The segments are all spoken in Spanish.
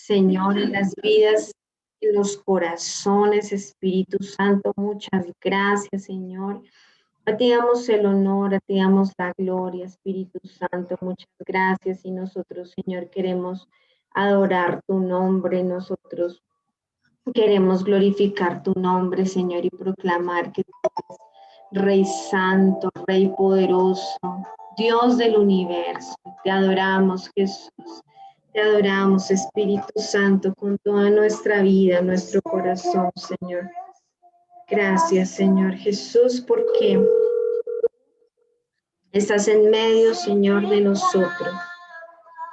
Señor, en las vidas, en los corazones, Espíritu Santo, muchas gracias, Señor. A ti damos el honor, a ti damos la gloria, Espíritu Santo, muchas gracias. Y nosotros, Señor, queremos adorar tu nombre, nosotros queremos glorificar tu nombre, Señor, y proclamar que tú eres Rey Santo, Rey poderoso, Dios del universo. Te adoramos, Jesús. Te adoramos, Espíritu Santo, con toda nuestra vida, nuestro corazón, Señor. Gracias, Señor Jesús, porque estás en medio, Señor, de nosotros,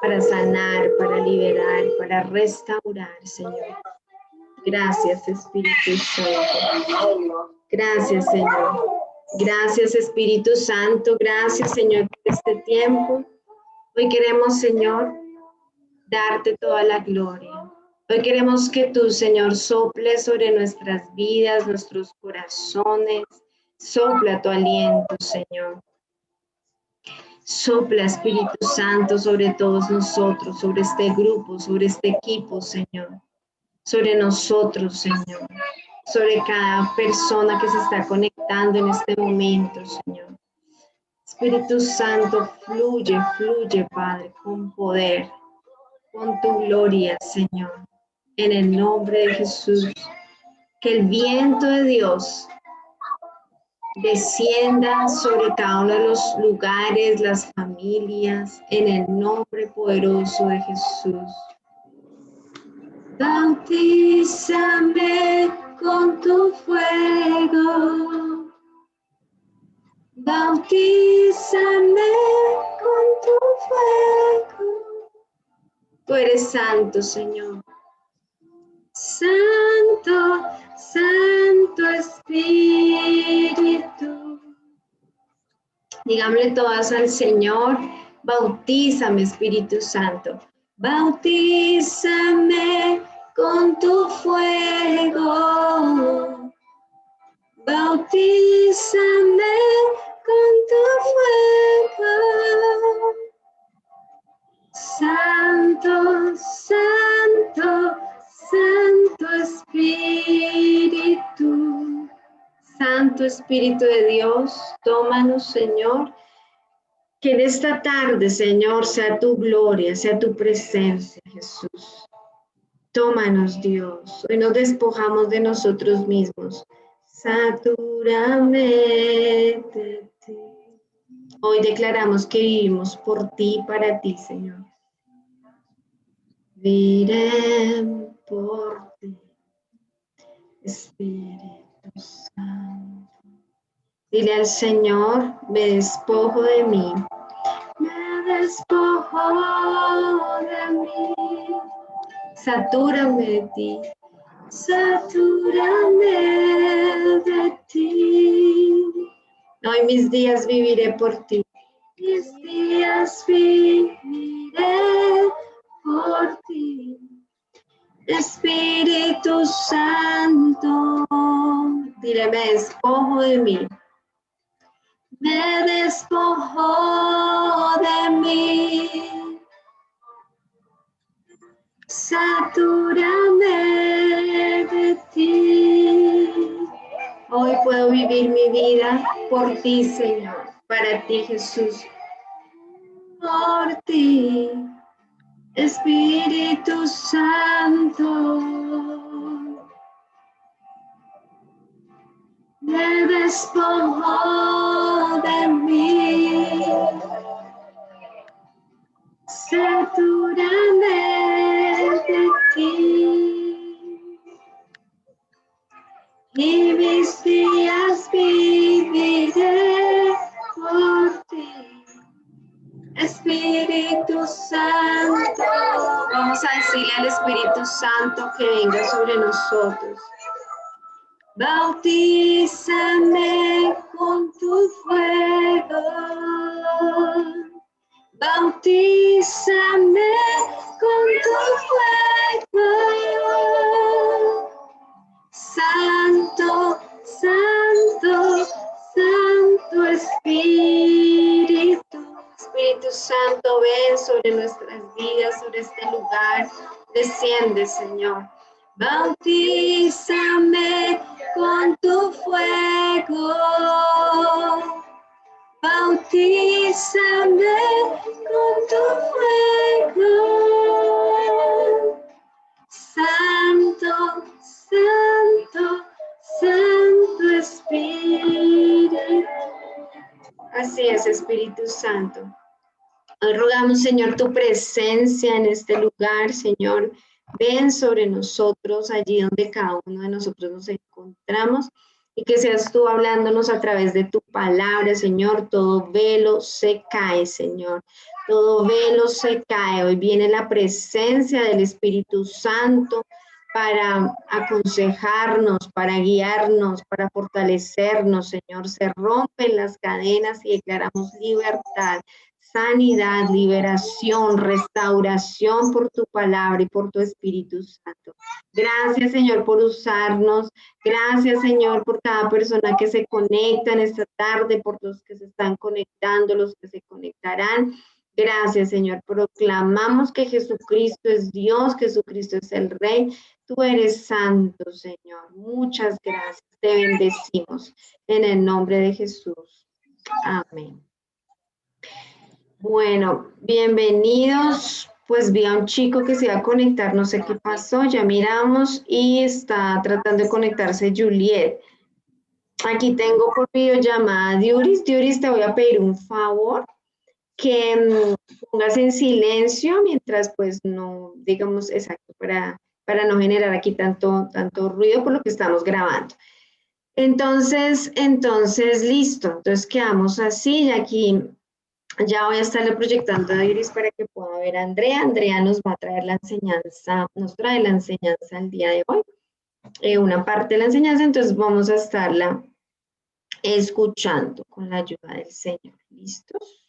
para sanar, para liberar, para restaurar, Señor. Gracias, Espíritu Santo. Gracias, Señor. Gracias, Espíritu Santo. Gracias, Señor, por este tiempo. Hoy queremos, Señor, darte toda la gloria. Hoy queremos que tú, Señor, soples sobre nuestras vidas, nuestros corazones. Sopla tu aliento, Señor. Sopla, Espíritu Santo, sobre todos nosotros, sobre este grupo, sobre este equipo, Señor. Sobre nosotros, Señor. Sobre cada persona que se está conectando en este momento, Señor. Espíritu Santo, fluye, fluye, Padre, con poder, con tu gloria, Señor. En el nombre de Jesús, que el viento de Dios descienda sobre cada uno de los lugares, las familias, en el nombre poderoso de Jesús. Bautízame con tu fuego. Bautízame con tu fuego. Tú eres santo, Señor. Santo, Santo Espíritu. Digámosle todas al Señor, bautízame, Espíritu Santo. Bautízame con tu fuego. Bautízame con tu fuego. Santo, Santo, Santo Espíritu. Santo Espíritu de Dios, tómanos, Señor. Que en esta tarde, Señor, sea tu gloria, sea tu presencia, Jesús. Tómanos, Dios. Hoy nos despojamos de nosotros mismos. Satúrame de ti. Hoy declaramos que vivimos por ti y para ti, Señor. Viviré por ti, Espíritu Santo. Dile al Señor, me despojo de mí. Me despojo de mí. Satúrame de ti. Satúrame de ti. Hoy mis días viviré por ti. Mis días viviré por ti. Espíritu Santo. Dile, me despojo de mí. Me despojo de mí. Satúrame de ti. Hoy puedo vivir mi vida por ti, Señor. Para ti, Jesús. Por ti, Espíritu Santo. Me despojo de mí. Satúrame de ti. Y mis días viviré por ti. Espíritu Santo. Vamos a decirle al Espíritu Santo que venga sobre nosotros. Bautízame con tu fuego. Bautízame con tu fuego. Santo, Santo, Santo Espíritu. Espíritu Santo, ven sobre sobre nuestras vidas, sobre este lugar. Desciende, Señor. Bautízame con tu fuego. Bautízame con tu fuego. Santo, Santo, Santo Espíritu. Así es, Espíritu Santo. Hoy rogamos, Señor, tu presencia en este lugar, Señor. Ven sobre nosotros, allí donde cada uno de nosotros nos encontramos, y que seas tú hablándonos a través de tu palabra, Señor. Todo velo se cae, Señor. Todo velo se cae. Hoy viene la presencia del Espíritu Santo para aconsejarnos, para guiarnos, para fortalecernos, Señor. Se rompen las cadenas y declaramos libertad, sanidad, liberación, restauración por tu palabra y por tu Espíritu Santo. Gracias, Señor, por usarnos. Gracias, Señor, por cada persona que se conecta en esta tarde, por los que se están conectando, los que se conectarán. Gracias, Señor. Proclamamos que Jesucristo es Dios, Jesucristo es el Rey. Tú eres santo, Señor. Muchas gracias. Te bendecimos en el nombre de Jesús. Amén. Bueno, bienvenidos. Pues vi a un chico que se iba a conectar, no sé qué pasó, ya miramos y está tratando de conectarse Juliet. Aquí tengo por videollamada a Diuris. Diuris, te voy a pedir un favor, que pongas en silencio mientras pues no, digamos, exacto, para no generar aquí tanto ruido por lo que estamos grabando. Entonces, listo. Entonces quedamos así y aquí ya voy a estarle proyectando a Iris para que pueda ver a Andrea. Andrea nos va a traer la enseñanza, nos trae la enseñanza el día de hoy. Una parte de la enseñanza, entonces vamos a estarla escuchando con la ayuda del Señor. ¿Listos?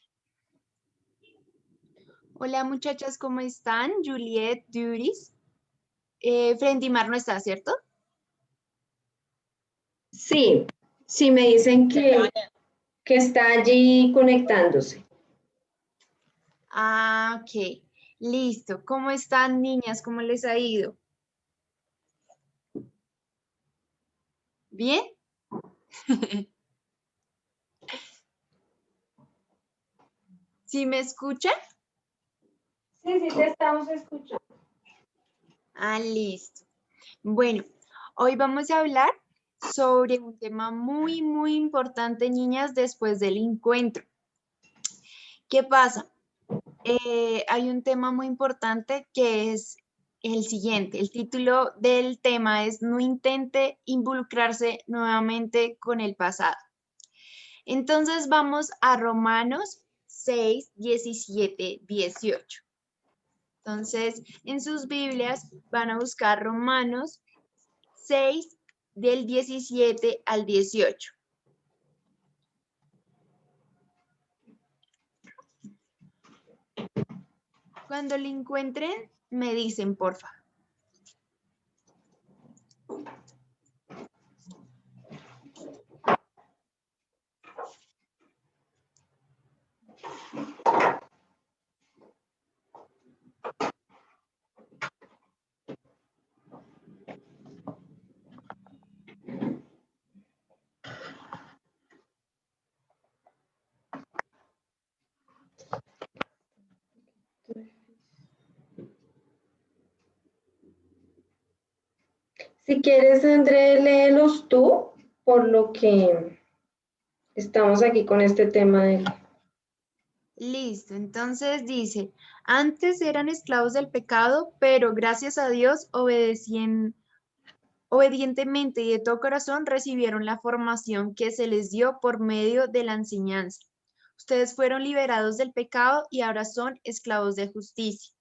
Hola muchachas, ¿cómo están? Juliet, Duris. Frendimar no está, ¿cierto? Sí, sí me dicen que está allí conectándose. Ah, ok. Listo. ¿Cómo están, niñas? ¿Cómo les ha ido? ¿Bien? ¿Sí me escuchan? Sí, te estamos escuchando. Ah, listo. Bueno, hoy vamos a hablar sobre un tema muy, muy importante, niñas, después del encuentro. ¿Qué pasa? Hay un tema muy importante que es el siguiente. El título del tema es No intente involucrarse nuevamente con el pasado. Entonces vamos a Romanos 6, 17, 18. Entonces, en sus Biblias van a buscar Romanos 6 del 17 al 18. Cuando lo encuentren, me dicen, porfa. Si quieres, André, léelos tú, por lo que estamos aquí con este tema del... Listo, entonces dice, antes eran esclavos del pecado, pero gracias a Dios obedientemente y de todo corazón recibieron la formación que se les dio por medio de la enseñanza. Ustedes fueron liberados del pecado y ahora son esclavos de justicia.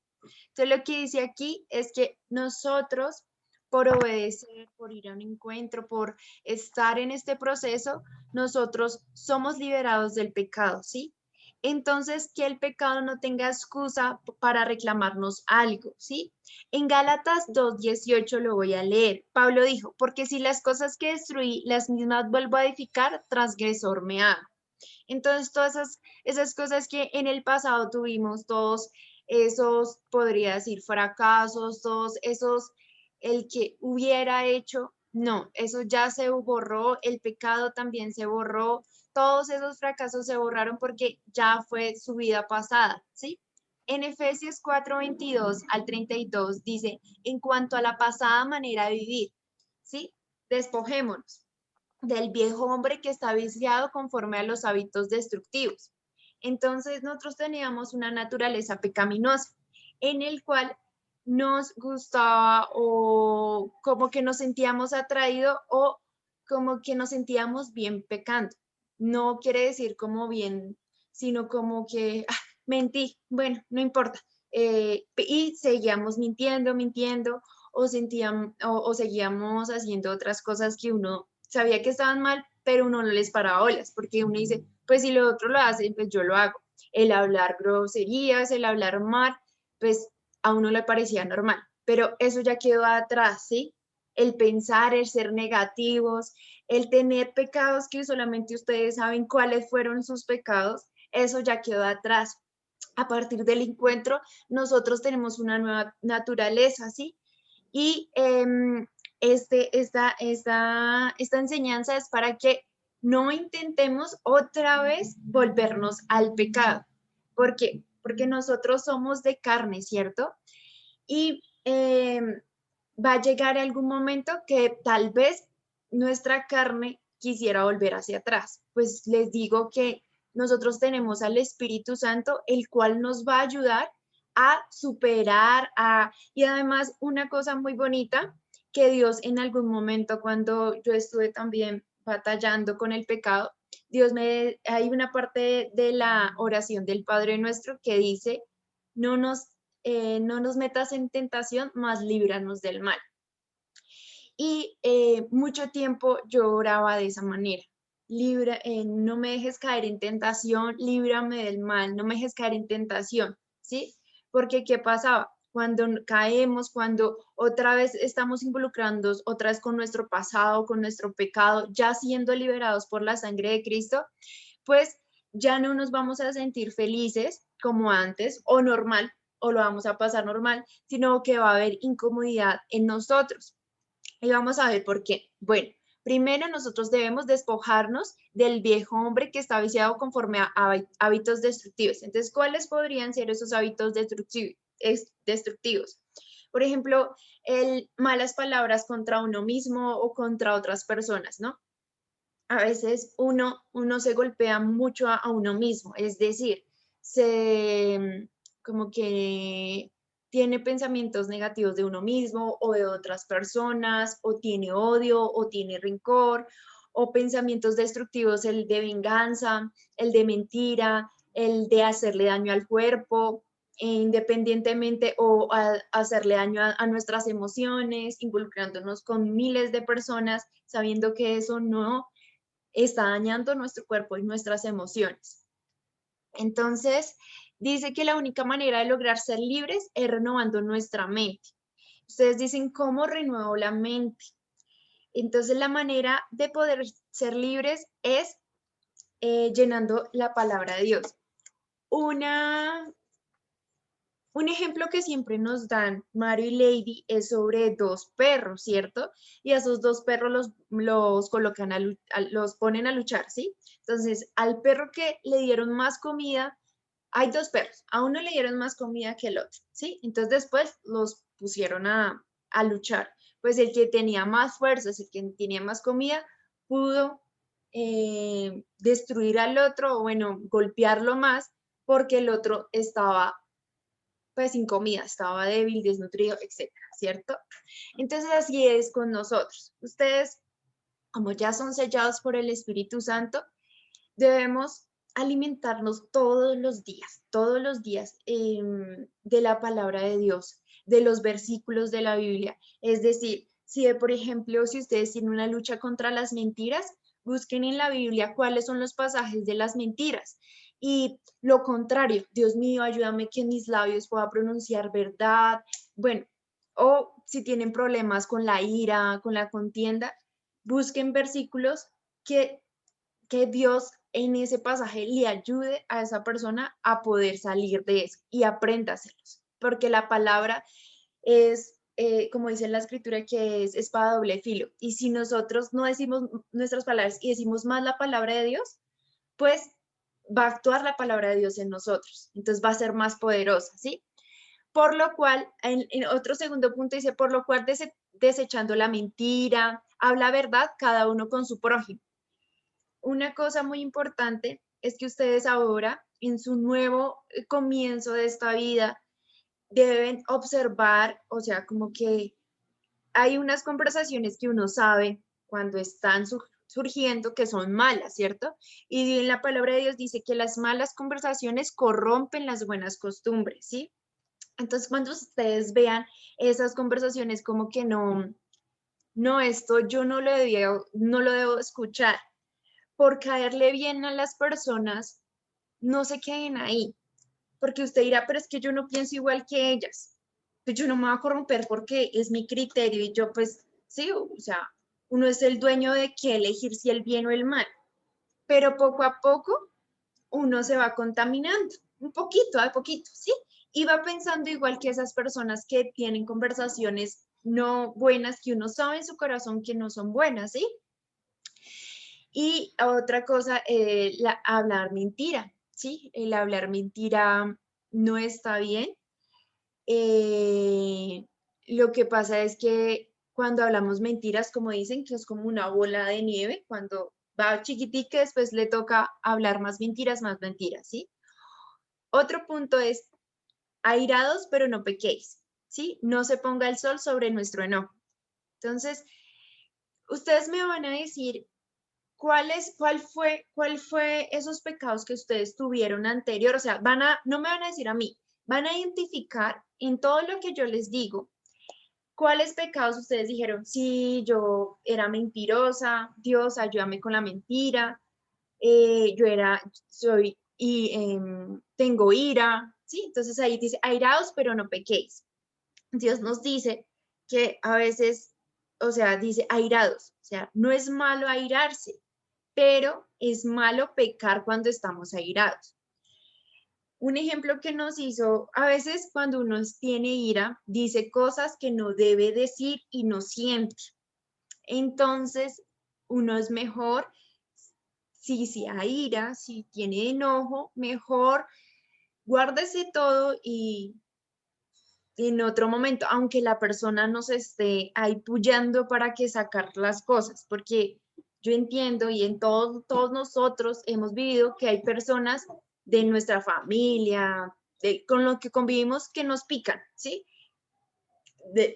Entonces lo que dice aquí es que nosotros, por obedecer, por ir a un encuentro, por estar en este proceso, nosotros somos liberados del pecado, ¿sí? Entonces, que el pecado no tenga excusa para reclamarnos algo, ¿sí? En Gálatas 2:18 lo voy a leer. Pablo dijo, porque si las cosas que destruí, las mismas vuelvo a edificar, transgresor me hago. Entonces, todas esas cosas que en el pasado tuvimos todos esos, podría decir, fracasos, todos esos, el que hubiera hecho, no, eso ya se borró, el pecado también se borró, todos esos fracasos se borraron porque ya fue su vida pasada, ¿sí? En Efesios 4:22 al 32 dice, en cuanto a la pasada manera de vivir, ¿sí? Despojémonos del viejo hombre que está viciado conforme a los hábitos destructivos. Entonces nosotros teníamos una naturaleza pecaminosa en el cual nos gustaba o como que nos sentíamos atraídos o como que nos sentíamos bien pecando. No quiere decir como bien, sino como que mentí, bueno, no importa. Y seguíamos mintiendo, mintiendo o, sentíamos, o seguíamos haciendo otras cosas que uno sabía que estaban mal, pero uno no les paraba olas, porque uno dice, pues si lo otro lo hacen, pues yo lo hago. El hablar groserías, el hablar mal, pues a uno le parecía normal, pero eso ya quedó atrás, ¿sí? El pensar, el ser negativos, el tener pecados que solamente ustedes saben cuáles fueron sus pecados, eso ya quedó atrás. A partir del encuentro, nosotros tenemos una nueva naturaleza, ¿sí? Y esta enseñanza es para que no intentemos otra vez volvernos al pecado. ¿Por qué? Porque nosotros somos de carne, ¿cierto? Y va a llegar algún momento que tal vez nuestra carne quisiera volver hacia atrás. Pues les digo que nosotros tenemos al Espíritu Santo, el cual nos va a ayudar a superar, y además una cosa muy bonita, que Dios en algún momento cuando yo estuve también batallando con el pecado, hay una parte de la oración del Padre Nuestro que dice, no nos, no nos metas en tentación, mas líbranos del mal. Y mucho tiempo yo oraba de esa manera. No me dejes caer en tentación, líbrame del mal, no me dejes caer en tentación, ¿sí? Porque ¿qué pasaba? Cuando caemos, cuando otra vez estamos involucrando otra vez con nuestro pasado, con nuestro pecado, ya siendo liberados por la sangre de Cristo, pues ya no nos vamos a sentir felices como antes o normal, o lo vamos a pasar normal, sino que va a haber incomodidad en nosotros. Y vamos a ver por qué. Bueno, primero nosotros debemos despojarnos del viejo hombre que está viciado conforme a hábitos destructivos. Entonces, ¿cuáles podrían ser esos hábitos destructivos? Por ejemplo, malas palabras contra uno mismo o contra otras personas, ¿no? A veces uno se golpea mucho a uno mismo, es decir, como que tiene pensamientos negativos de uno mismo o de otras personas, o tiene odio, o tiene rencor, o pensamientos destructivos, el de venganza, el de mentira, el de hacerle daño al cuerpo, independientemente, o hacerle daño a nuestras emociones, involucrándonos con miles de personas, sabiendo que eso no está dañando nuestro cuerpo y nuestras emociones. Entonces, dice que la única manera de lograr ser libres es renovando nuestra mente. Ustedes dicen, ¿cómo renuevo la mente? Entonces, la manera de poder ser libres es llenando la palabra de Dios. Un ejemplo que siempre nos dan Mario y Lady es sobre dos perros, ¿cierto? Y a esos dos perros los colocan los ponen a luchar, ¿sí? Entonces, al perro que le dieron más comida, hay dos perros, a uno le dieron más comida que el otro, ¿sí? Entonces después los pusieron a luchar. Pues el que tenía más fuerzas, el que tenía más comida, pudo destruir al otro, o bueno, golpearlo más, porque el otro estaba pues sin comida, estaba débil, desnutrido, etcétera, ¿cierto? Entonces así es con nosotros. Ustedes, como ya son sellados por el Espíritu Santo, debemos alimentarnos todos los días de la palabra de Dios, de los versículos de la Biblia. Es decir, si por ejemplo, si ustedes tienen una lucha contra las mentiras, busquen en la Biblia cuáles son los pasajes de las mentiras. Y lo contrario, Dios mío, ayúdame que en mis labios pueda pronunciar verdad. Bueno, o si tienen problemas con la ira, con la contienda, busquen versículos que Dios en ese pasaje le ayude a esa persona a poder salir de eso y apréndaselos, porque la palabra es, como dice la escritura, que es espada de doble filo. Y si nosotros no decimos nuestras palabras y decimos más la palabra de Dios, pues va a actuar la palabra de Dios en nosotros. Entonces va a ser más poderosa, ¿sí? Por lo cual, en otro segundo punto dice, por lo cual desechando la mentira, habla verdad cada uno con su prójimo. Una cosa muy importante es que ustedes ahora, en su nuevo comienzo de esta vida, deben observar, o sea, como que hay unas conversaciones que uno sabe cuando están surgiendo que son malas, ¿cierto? Y en la palabra de Dios dice que las malas conversaciones corrompen las buenas costumbres, ¿sí? Entonces, cuando ustedes vean esas conversaciones como que no, no, esto yo no lo debo escuchar, por caerle bien a las personas, no se queden ahí, porque usted dirá, pero es que yo no pienso igual que ellas, pues yo no me voy a corromper porque es mi criterio y yo pues, sí, o sea, uno es el dueño de que elegir si el bien o el mal, pero poco a poco uno se va contaminando, un poquito a poquito, ¿sí? Y va pensando igual que esas personas que tienen conversaciones no buenas, que uno sabe en su corazón que no son buenas, ¿sí? Y otra cosa, hablar mentira, ¿sí? El hablar mentira no está bien. Eh, lo que pasa es que cuando hablamos mentiras, como dicen, que es como una bola de nieve, cuando va chiquitica, después le toca hablar más mentiras, ¿sí? Otro punto es, airados, pero no pequéis, ¿sí? No se ponga el sol sobre nuestro enojo. Entonces, ustedes me van a decir, cuál fue esos pecados que ustedes tuvieron anterior? O sea, no me van a decir a mí, van a identificar en todo lo que yo les digo, cuáles pecados ustedes dijeron, sí, yo era mentirosa, Dios, ayúdame con la mentira, soy, y tengo ira, ¿sí? Entonces ahí dice, airaos, pero no pequéis. Dios nos dice que a veces, o sea, dice airados, o sea, no es malo airarse, pero es malo pecar cuando estamos airados. Un ejemplo que nos hizo, a veces cuando uno tiene ira, dice cosas que no debe decir y no siente. Entonces, uno es mejor, si se aira, si tiene enojo, mejor guárdese todo y en otro momento, aunque la persona nos esté ahí puyando para que sacar las cosas, porque yo entiendo y en todos nosotros hemos vivido que hay personas de nuestra familia, con lo que convivimos que nos pican, ¿sí?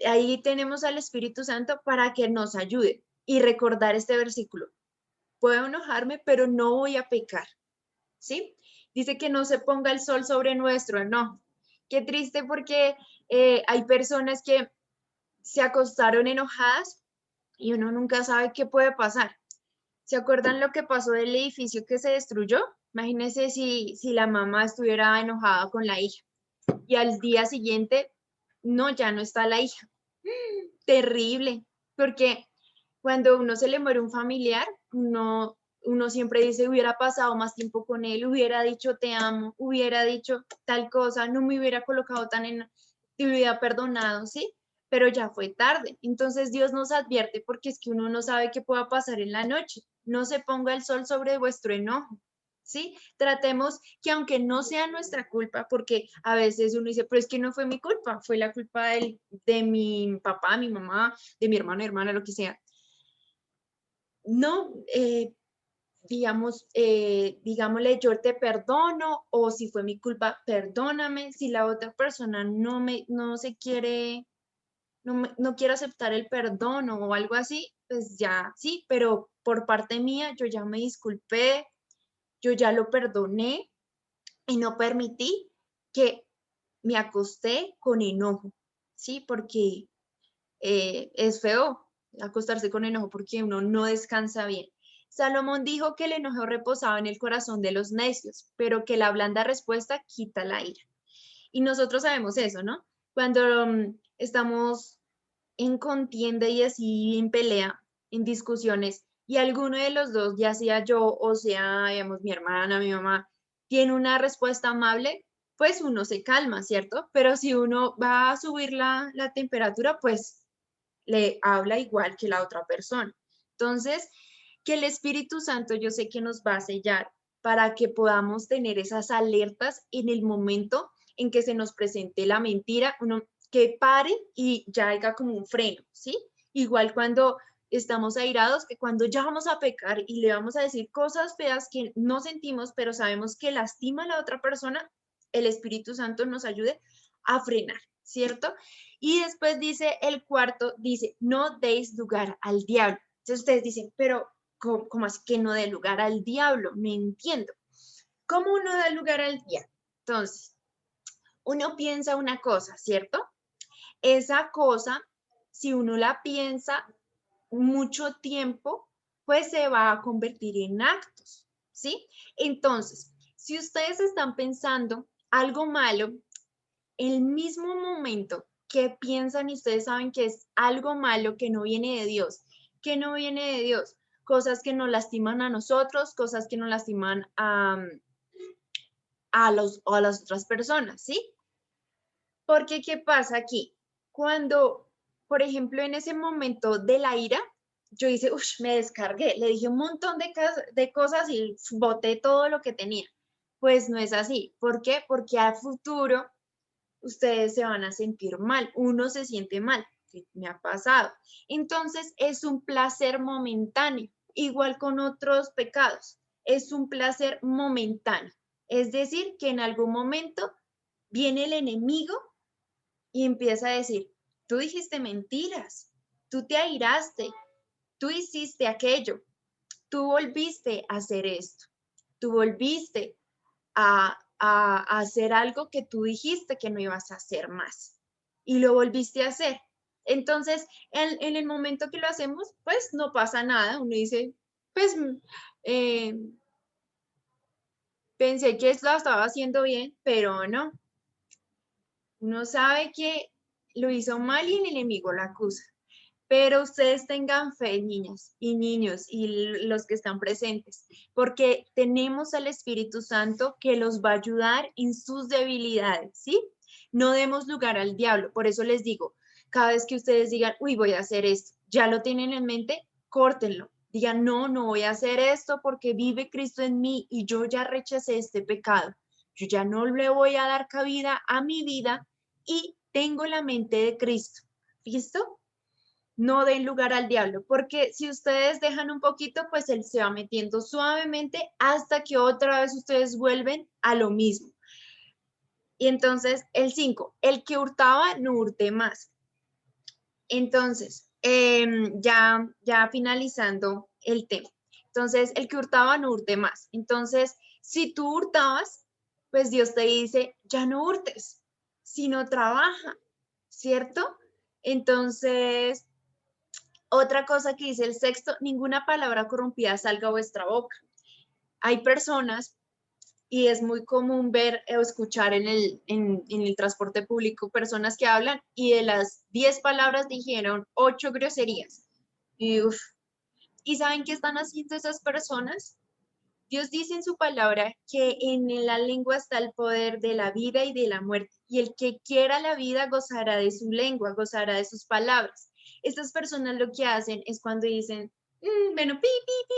Ahí tenemos al Espíritu Santo para que nos ayude y recordar este versículo. Puedo enojarme, pero no voy a pecar, ¿sí? Dice que no se ponga el sol sobre nuestro enojo. Qué triste porque hay personas que se acostaron enojadas y uno nunca sabe qué puede pasar. ¿Se acuerdan lo que pasó del edificio que se destruyó? Imagínense si la mamá estuviera enojada con la hija y al día siguiente, no, ya no está la hija. Terrible, porque cuando uno se le muere un familiar, uno siempre dice, hubiera pasado más tiempo con él, hubiera dicho te amo, hubiera dicho tal cosa, no me hubiera colocado te hubiera perdonado, ¿sí? Pero ya fue tarde. Entonces Dios nos advierte porque es que uno no sabe qué pueda pasar en la noche. No se ponga el sol sobre vuestro enojo. ¿Sí? Tratemos que aunque no sea nuestra culpa, porque a veces uno dice, pero es que no fue mi culpa, fue la culpa de mi papá, mi mamá, de mi hermano, hermana, lo que sea. No, digamos, digámosle, yo te perdono, o si fue mi culpa, perdóname. Si la otra persona no se quiere, no quiere aceptar el perdón o algo así, pues ya, sí, pero por parte mía, yo ya me disculpé, yo ya lo perdoné y no permití que me acosté con enojo, ¿sí? Porque es feo acostarse con enojo porque uno no descansa bien. Salomón dijo que el enojo reposaba en el corazón de los necios, pero que la blanda respuesta quita la ira. Y nosotros sabemos eso, ¿no? Cuando estamos en contienda y así en pelea, en discusiones, y alguno de los dos, ya sea yo o sea, digamos, mi hermana, mi mamá, tiene una respuesta amable, pues uno se calma, ¿cierto? Pero si uno va a subir la temperatura, pues le habla igual que la otra persona. Entonces, que el Espíritu Santo yo sé que nos va a sellar para que podamos tener esas alertas en el momento en que se nos presente la mentira, uno que pare y ya haya como un freno, ¿sí? Igual cuando estamos airados, que cuando ya vamos a pecar y le vamos a decir cosas feas que no sentimos, pero sabemos que lastima a la otra persona, el Espíritu Santo nos ayude a frenar, ¿cierto? Y después dice el cuarto, dice, no deis lugar al diablo. Entonces ustedes dicen, pero ¿cómo así que no dé lugar al diablo? No entiendo. ¿Cómo uno da lugar al diablo? Entonces, uno piensa una cosa, ¿cierto? Esa cosa, si uno la piensa mucho tiempo, pues se va a convertir en actos, ¿sí? Entonces, si ustedes están pensando algo malo, el mismo momento que piensan y ustedes saben que es algo malo que no viene de Dios, que no viene de Dios, cosas que nos lastiman a nosotros, cosas que nos lastiman a las otras personas, ¿sí? Porque, ¿qué pasa aquí? Cuando, por ejemplo, en ese momento de la ira, yo hice, uff, me descargué, le dije un montón de cosas y boté todo lo que tenía. Pues no es así. ¿Por qué? Porque a futuro ustedes se van a sentir mal, uno se siente mal, que me ha pasado. Entonces es un placer momentáneo, igual con otros pecados, es un placer momentáneo. Es decir, que en algún momento viene el enemigo y empieza a decir, tú dijiste mentiras, tú te airaste, tú hiciste aquello, tú volviste a hacer esto, tú volviste a hacer algo que tú dijiste que no ibas a hacer más y lo volviste a hacer. Entonces, en el momento que lo hacemos, pues no pasa nada. Uno dice, pues eh, pensé que lo estaba haciendo bien, pero no. Uno sabe que lo hizo mal y el enemigo la acusa. Pero ustedes tengan fe, niñas y niños y los que están presentes, porque tenemos al Espíritu Santo que los va a ayudar en sus debilidades, ¿sí? No demos lugar al diablo. Por eso les digo, cada vez que ustedes digan, uy, voy a hacer esto, ya lo tienen en mente, córtenlo. Digan, no, no voy a hacer esto porque vive Cristo en mí y yo ya rechacé este pecado. Yo ya no le voy a dar cabida a mi vida y tengo la mente de Cristo. ¿Listo? No den lugar al diablo, porque si ustedes dejan un poquito, pues él se va metiendo suavemente hasta que otra vez ustedes vuelven a lo mismo. Y entonces el 5, el que hurtaba no hurte más. Entonces, ya finalizando el tema. Entonces, el que hurtaba no hurte más. Entonces, si tú hurtabas, pues Dios te dice, ya no hurtes, sino trabaja, ¿cierto? Entonces, otra cosa que dice el sexto, ninguna palabra corrompida salga a vuestra boca. Hay personas, y es muy común ver o escuchar en el transporte público, personas que hablan y de las 10 palabras dijeron 8 groserías. Y, uf, ¿y saben qué están haciendo esas personas? Dios dice en su palabra que en la lengua está el poder de la vida y de la muerte, y el que quiera la vida gozará de su lengua, gozará de sus palabras. Estas personas lo que hacen es cuando dicen, bueno, pi, pi, pi,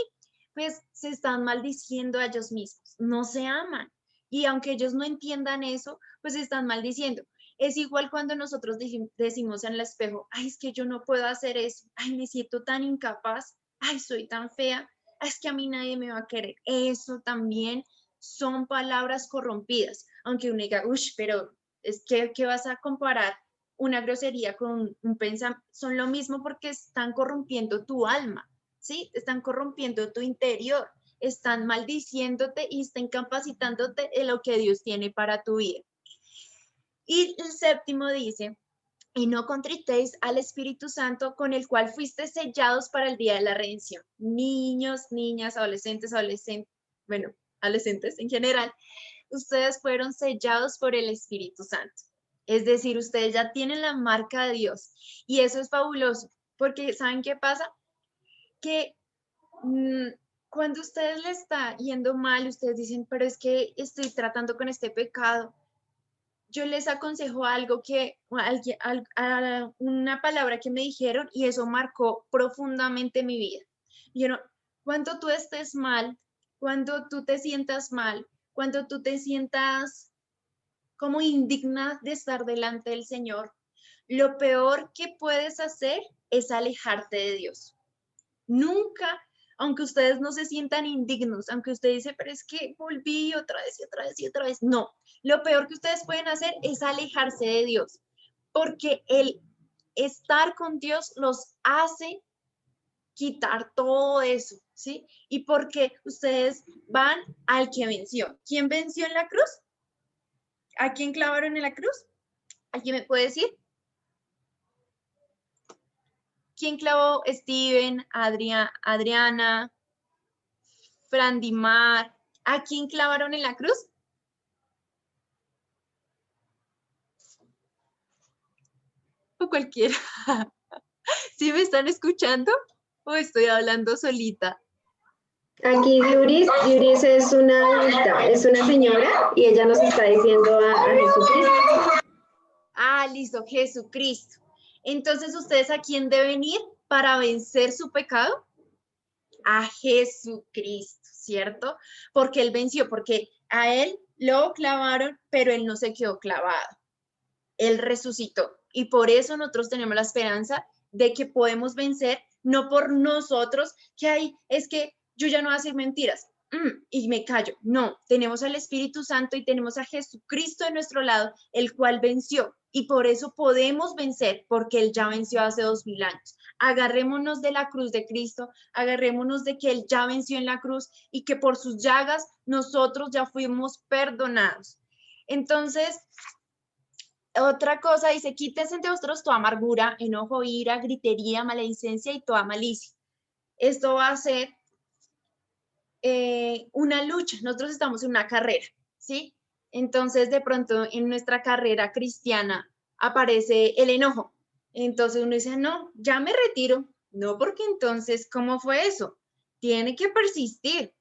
pues se están maldiciendo a ellos mismos, no se aman. Y aunque ellos no entiendan eso, pues se están maldiciendo. Es igual cuando nosotros decimos en el espejo, ay, es que yo no puedo hacer eso, ay, me siento tan incapaz, ay, soy tan fea, es que a mí nadie me va a querer. Eso también son palabras corrompidas, aunque uno diga, uy, pero es que, ¿qué vas a comparar una grosería con un pensamiento? Son lo mismo porque están corrompiendo tu alma, ¿sí? Están corrompiendo tu interior, están maldiciéndote y están incapacitándote de lo que Dios tiene para tu vida. Y el séptimo dice, y no contritéis al Espíritu Santo con el cual fuiste sellados para el día de la redención. Niños, niñas, adolescentes, bueno, adolescentes en general, ustedes fueron sellados por el Espíritu Santo. Es decir, ustedes ya tienen la marca de Dios y eso es fabuloso, porque ¿saben qué pasa? Que cuando a ustedes les está yendo mal, ustedes dicen, pero es que estoy tratando con este pecado, yo les aconsejo algo una palabra que me dijeron y eso marcó profundamente mi vida. Cuando tú estés mal, cuando tú te sientas mal, cuando tú te sientas como indigna de estar delante del Señor, lo peor que puedes hacer es alejarte de Dios. Nunca, aunque ustedes no se sientan indignos, aunque usted dice, pero es que volví otra vez y otra vez y otra vez, no. Lo peor que ustedes pueden hacer es alejarse de Dios, porque el estar con Dios los hace quitar todo eso, ¿sí? Y porque ustedes van al que venció. ¿Quién venció en la cruz? ¿A quién clavaron en la cruz? ¿Alguien me puede decir? ¿Quién clavó? Steven, Adriana, Frandimar. ¿A quién clavaron en la cruz? O cualquiera. ¿Sí me están escuchando? ¿O estoy hablando solita? Aquí Yuris es una adulta, es una señora y ella nos está diciendo a Jesucristo. Ah, listo, Jesucristo. Entonces, ¿ustedes a quién deben ir para vencer su pecado? A Jesucristo, ¿cierto? Porque Él venció, porque a Él lo clavaron, pero Él no se quedó clavado. Él resucitó. Y por eso nosotros tenemos la esperanza de que podemos vencer, no por nosotros, que hay, es que yo ya no voy a decir mentiras y me callo. No, tenemos al Espíritu Santo y tenemos a Jesucristo de nuestro lado, el cual venció. Y por eso podemos vencer, porque Él ya venció hace 2000 años. Agarrémonos de la cruz de Cristo, agarrémonos de que Él ya venció en la cruz y que por sus llagas nosotros ya fuimos perdonados. Entonces, otra cosa dice, quítense entre vosotros toda amargura, enojo, ira, gritería, maledicencia y toda malicia. Esto va a ser una lucha. Nosotros estamos en una carrera, ¿sí? Entonces, de pronto, en nuestra carrera cristiana aparece el enojo. Entonces uno dice, no, ya me retiro. No, porque entonces, ¿cómo fue eso? Tiene que persistir.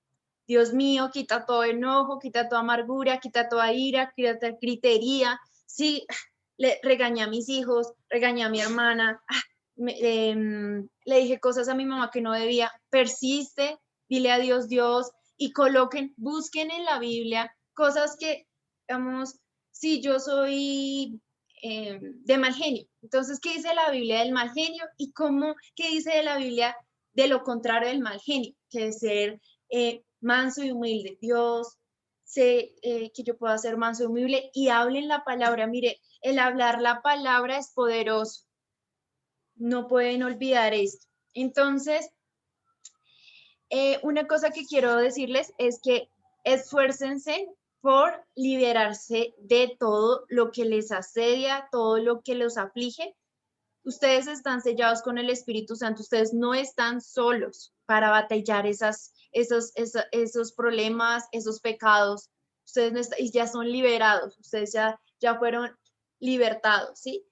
Dios mío, quita todo enojo, quita toda amargura, quita toda ira, quita toda gritería. Sí, le regañé a mis hijos, regañé a mi hermana, le dije cosas a mi mamá que no debía. Persiste, dile a Dios, Dios, y busquen en la Biblia cosas que, digamos, si yo soy de mal genio, entonces, ¿qué dice la Biblia del mal genio? Y qué dice de la Biblia de lo contrario del mal genio, que es ser manso y humilde. Dios, sé que yo pueda ser manso y humilde y hablen la palabra. Mire, el hablar la palabra es poderoso. No pueden olvidar esto. Entonces, una cosa que quiero decirles es que esfuércense por liberarse de todo lo que les asedia, todo lo que los aflige. Ustedes están sellados con el Espíritu Santo, ustedes no están solos para batallar esos problemas, esos pecados. Ustedes no ya son liberados, ustedes ya fueron libertados, ¿sí?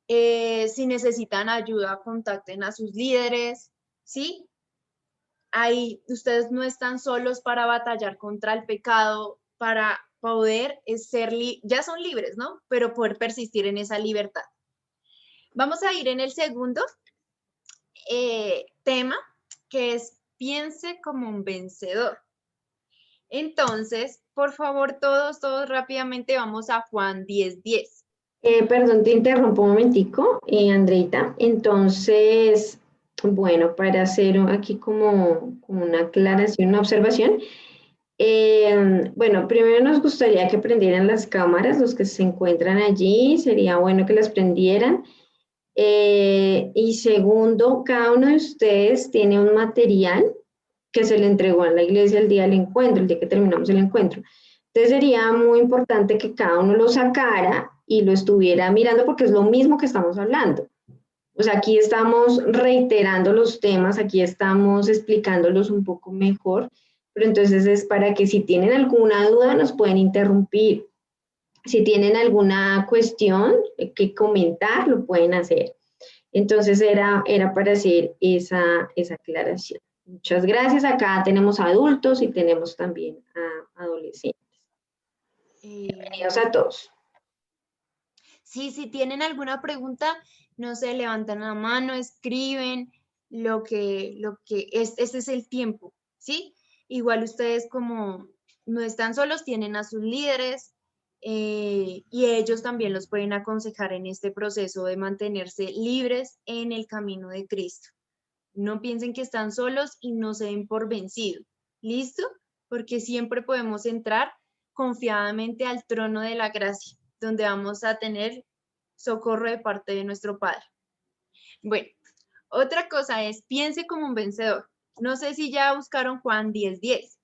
Si necesitan ayuda, contacten a sus líderes, ¿sí? Ahí ustedes no están solos para batallar contra el pecado, para poder ya son libres, ¿no? Pero poder persistir en esa libertad. Vamos a ir en el segundo tema, que es piense como un vencedor. Entonces, por favor, todos rápidamente vamos a Juan 10:10. Perdón, te interrumpo un momentico, Andreita. Entonces, bueno, para hacer aquí como una aclaración, una observación, bueno, primero nos gustaría que prendieran las cámaras, los que se encuentran allí, sería bueno que las prendieran. Y segundo, cada uno de ustedes tiene un material que se le entregó a la iglesia el día del encuentro, el día que terminamos el encuentro. Entonces sería muy importante que cada uno lo sacara y lo estuviera mirando porque es lo mismo que estamos hablando. O sea, aquí estamos reiterando los temas, aquí estamos explicándolos un poco mejor, pero entonces es para que si tienen alguna duda nos pueden interrumpir. Si tienen alguna cuestión que comentar, lo pueden hacer. Entonces era para hacer esa aclaración. Muchas gracias. Acá tenemos adultos y tenemos también a adolescentes. Bienvenidos a todos. Sí, si tienen alguna pregunta, no sé, levantan la mano, escriben este es el tiempo, ¿sí? Igual ustedes como no están solos, tienen a sus líderes y ellos también los pueden aconsejar en este proceso de mantenerse libres en el camino de Cristo. No piensen que están solos y no se den por vencidos. ¿Listo? Porque siempre podemos entrar confiadamente al trono de la gracia, donde vamos a tener socorro de parte de nuestro Padre. Bueno, otra cosa es, piense como un vencedor. No sé si ya buscaron Juan 10:10.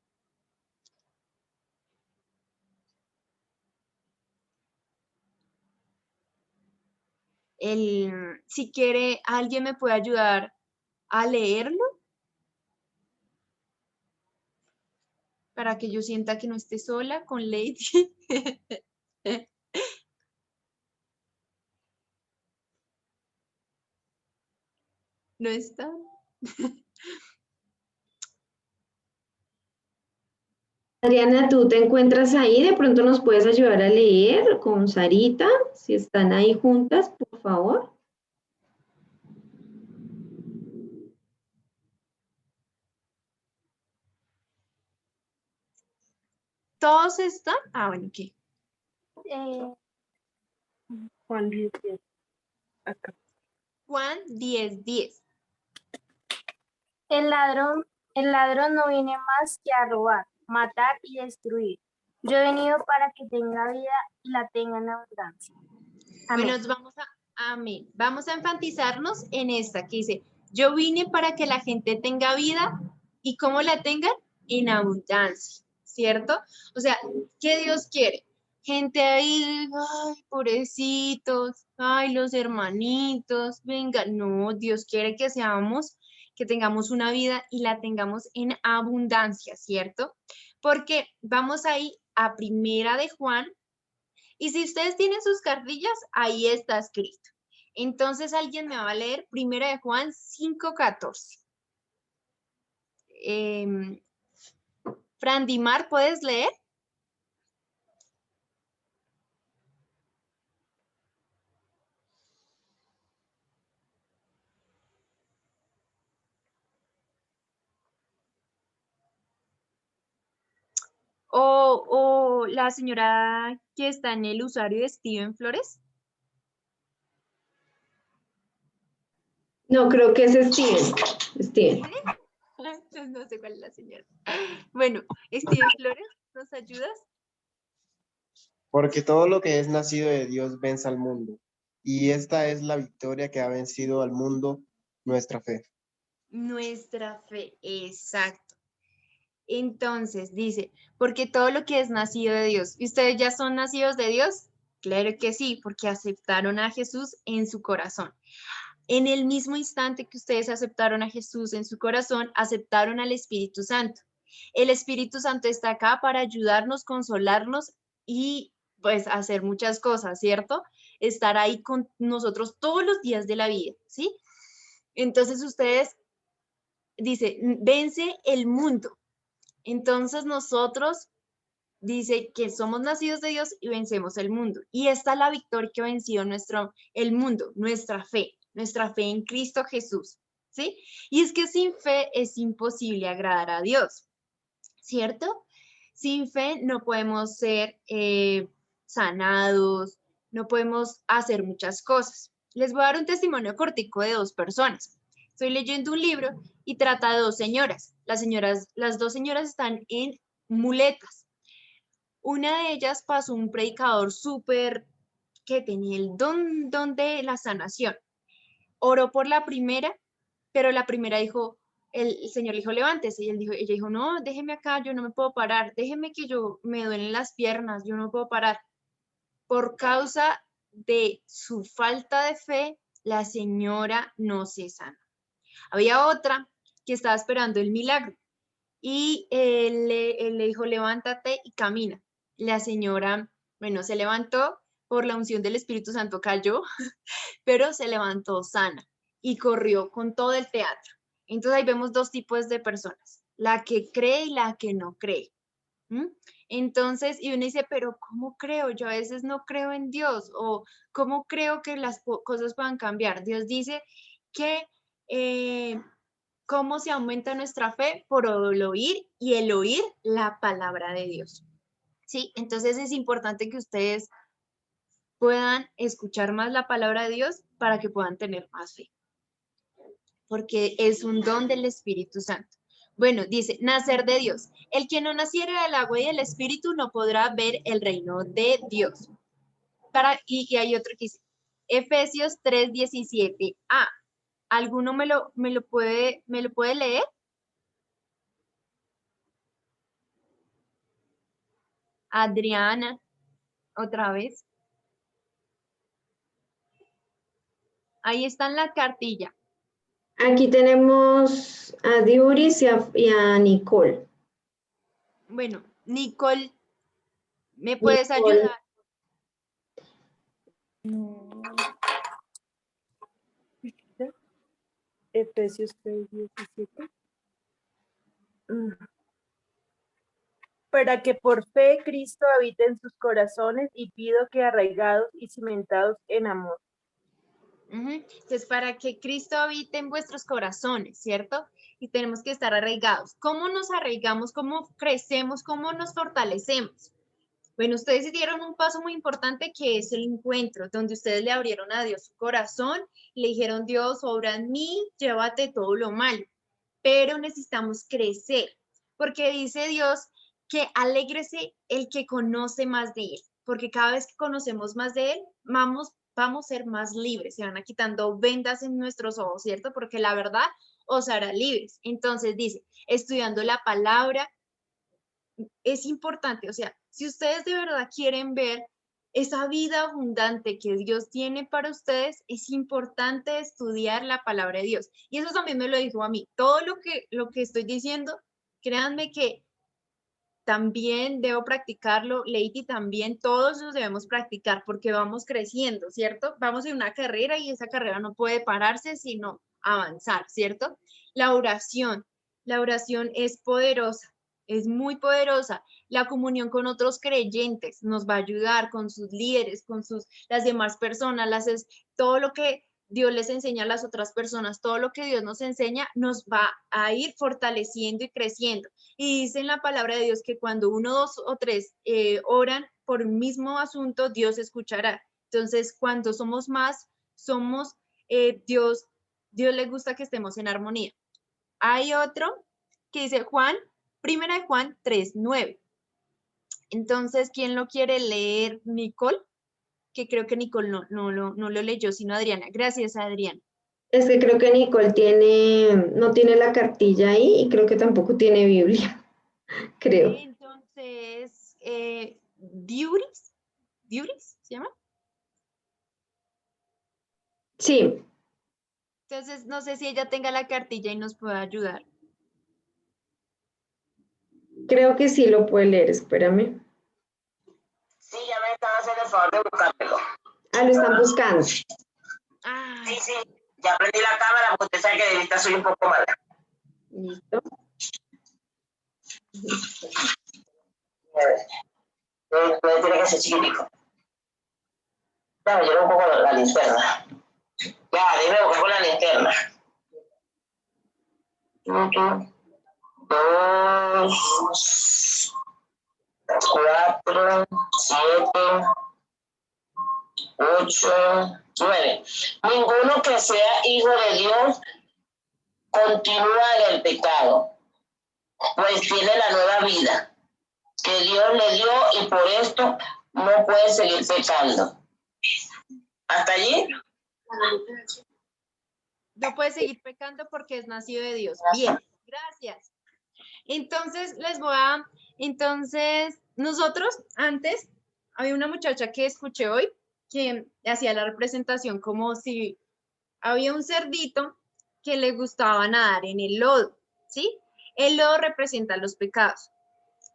Si quiere, ¿alguien me puede ayudar a leerlo? Para que yo sienta que no esté sola con Lady. ¿No está? Adriana, ¿tú te encuentras ahí? De pronto nos puedes ayudar a leer con Sarita, si están ahí juntas, por favor. ¿Todos están? Ah, bueno, ¿qué? Juan 10, acá. Juan 10:10. El ladrón no viene más que a robar, matar y destruir. Yo he venido para que tenga vida y la tenga en abundancia. Amén. Bueno, amén. Vamos a enfatizarnos en esta que dice, yo vine para que la gente tenga vida y ¿cómo la tengan? En abundancia, ¿cierto? O sea, ¿qué Dios quiere? Gente ahí, ay, pobrecitos, ay, los hermanitos, venga, no, Dios quiere que tengamos una vida y la tengamos en abundancia, ¿cierto? Porque vamos ahí a Primera de Juan. Y si ustedes tienen sus cartillas, ahí está escrito. Entonces alguien me va a leer 1 de Juan 5:14. Fran Dimar, ¿puedes leer? O la señora que está en el usuario de Steven Flores. No, creo que es Steven. Steven. No sé cuál es la señora. Bueno, Steven Flores, ¿nos ayudas? Porque todo lo que es nacido de Dios vence al mundo, y esta es la victoria que ha vencido al mundo, nuestra fe. Nuestra fe, exacto. Entonces dice, porque todo lo que es nacido de Dios, ¿y ustedes ya son nacidos de Dios? Claro que sí, porque aceptaron a Jesús en su corazón. En el mismo instante que ustedes aceptaron a Jesús en su corazón, aceptaron al Espíritu Santo. El Espíritu Santo está acá para ayudarnos, consolarnos y pues hacer muchas cosas, ¿cierto? Estar ahí con nosotros todos los días de la vida, ¿sí? Entonces ustedes, dice, vence el mundo. Entonces nosotros dice que somos nacidos de Dios y vencemos el mundo. Y esta es la victoria que venció el mundo, nuestra fe en Cristo Jesús, ¿sí? Y es que sin fe es imposible agradar a Dios, ¿cierto? Sin fe no podemos ser sanados, no podemos hacer muchas cosas. Les voy a dar un testimonio cortico de 2 personas. Estoy leyendo un libro y trata de 2 señoras. Las 2 señoras están en muletas. Una de ellas pasó un predicador súper que tenía el don de la sanación. Oró por la primera, pero la primera dijo, el Señor le dijo, levántese. Y ella dijo, no, déjeme acá, yo no me puedo parar. Déjeme que yo me duelen las piernas, yo no puedo parar. Por causa de su falta de fe, la señora no se sana. Había otra que estaba esperando el milagro y él le dijo, levántate y camina. La señora, bueno, se levantó, por la unción del Espíritu Santo cayó, pero se levantó sana y corrió con todo el teatro. Entonces ahí vemos dos tipos de personas, la que cree y la que no cree. ¿Mm? Entonces, y uno dice, pero ¿cómo creo? Yo a veces no creo en Dios, o ¿cómo creo que las cosas puedan cambiar? Dios dice que cómo se aumenta nuestra fe por el oír y el oír la palabra de Dios. ¿Sí? Entonces es importante que ustedes puedan escuchar más la palabra de Dios para que puedan tener más fe, porque es un don del Espíritu Santo. Bueno, dice, nacer de Dios. El que no naciere del agua y del Espíritu no podrá ver el reino de Dios. Y hay otro que dice, Efesios 3:17a. ¿Alguno me lo puede leer? Adriana, otra vez. Ahí está en la cartilla. Aquí tenemos a Diuris y a Nicole. Bueno, Nicole, ¿me puedes Nicole. ayudar? Efesios 3:17. Para que por fe Cristo habite en sus corazones y pido que arraigados y cimentados en amor. Entonces, para que Cristo habite en vuestros corazones, ¿cierto? Y tenemos que estar arraigados. ¿Cómo nos arraigamos? ¿Cómo crecemos? ¿Cómo nos fortalecemos? Bueno, ustedes dieron un paso muy importante que es el encuentro, donde ustedes le abrieron a Dios su corazón, le dijeron, Dios, obra en mí, llévate todo lo malo. Pero necesitamos crecer, porque dice Dios que alégrese el que conoce más de Él, porque cada vez que conocemos más de Él, vamos a ser más libres, se van quitando vendas en nuestros ojos, ¿cierto? Porque la verdad os hará libres. Entonces dice, estudiando la palabra, es importante, o sea, si ustedes de verdad quieren ver esa vida abundante que Dios tiene para ustedes, es importante estudiar la palabra de Dios. Y eso también me lo dijo a mí. Todo lo que estoy diciendo, créanme que también debo practicarlo, Lady también, todos los debemos practicar porque vamos creciendo, ¿cierto? Vamos en una carrera y esa carrera no puede pararse sino avanzar, ¿cierto? La oración es poderosa, es muy poderosa. La comunión con otros creyentes nos va a ayudar con sus líderes, con las demás personas, todo lo que Dios les enseña a las otras personas, todo lo que Dios nos enseña nos va a ir fortaleciendo y creciendo. Y dice en la palabra de Dios que cuando uno, dos o tres oran por un mismo asunto, Dios escuchará. Entonces, cuando somos más, Dios le gusta que estemos en armonía. Hay otro que dice primera de Juan 3:9. Entonces, ¿quién lo quiere leer? Nicole, que creo que Nicole no lo leyó, sino Adriana. Gracias, Adriana. Es que creo que Nicole no tiene la cartilla ahí y creo que tampoco tiene Biblia, creo. Entonces, ¿Diuris se llama? Sí. Entonces, no sé si ella tenga la cartilla y nos pueda ayudar. Creo que sí lo puede leer, espérame. Sí, ya me están haciendo el favor de buscarlo. Ah, lo están buscando. Sí, ya prendí la cámara porque usted sabe que de vista soy un poco mala. Listo. Tiene que ser chiquitico. Dame, yo lo pongo con la linterna. Ya, dime buscar con la linterna. 1, 2, 4, 7, 8, 9. Ninguno que sea hijo de Dios continúa en el pecado, pues tiene la nueva vida que Dios le dio y por esto no puede seguir pecando. ¿Hasta allí? No puede seguir pecando porque es nacido de Dios. Bien, gracias. Entonces, nosotros antes, había una muchacha que escuché hoy que hacía la representación como si había un cerdito que le gustaba nadar en el lodo, ¿sí? El lodo representa los pecados.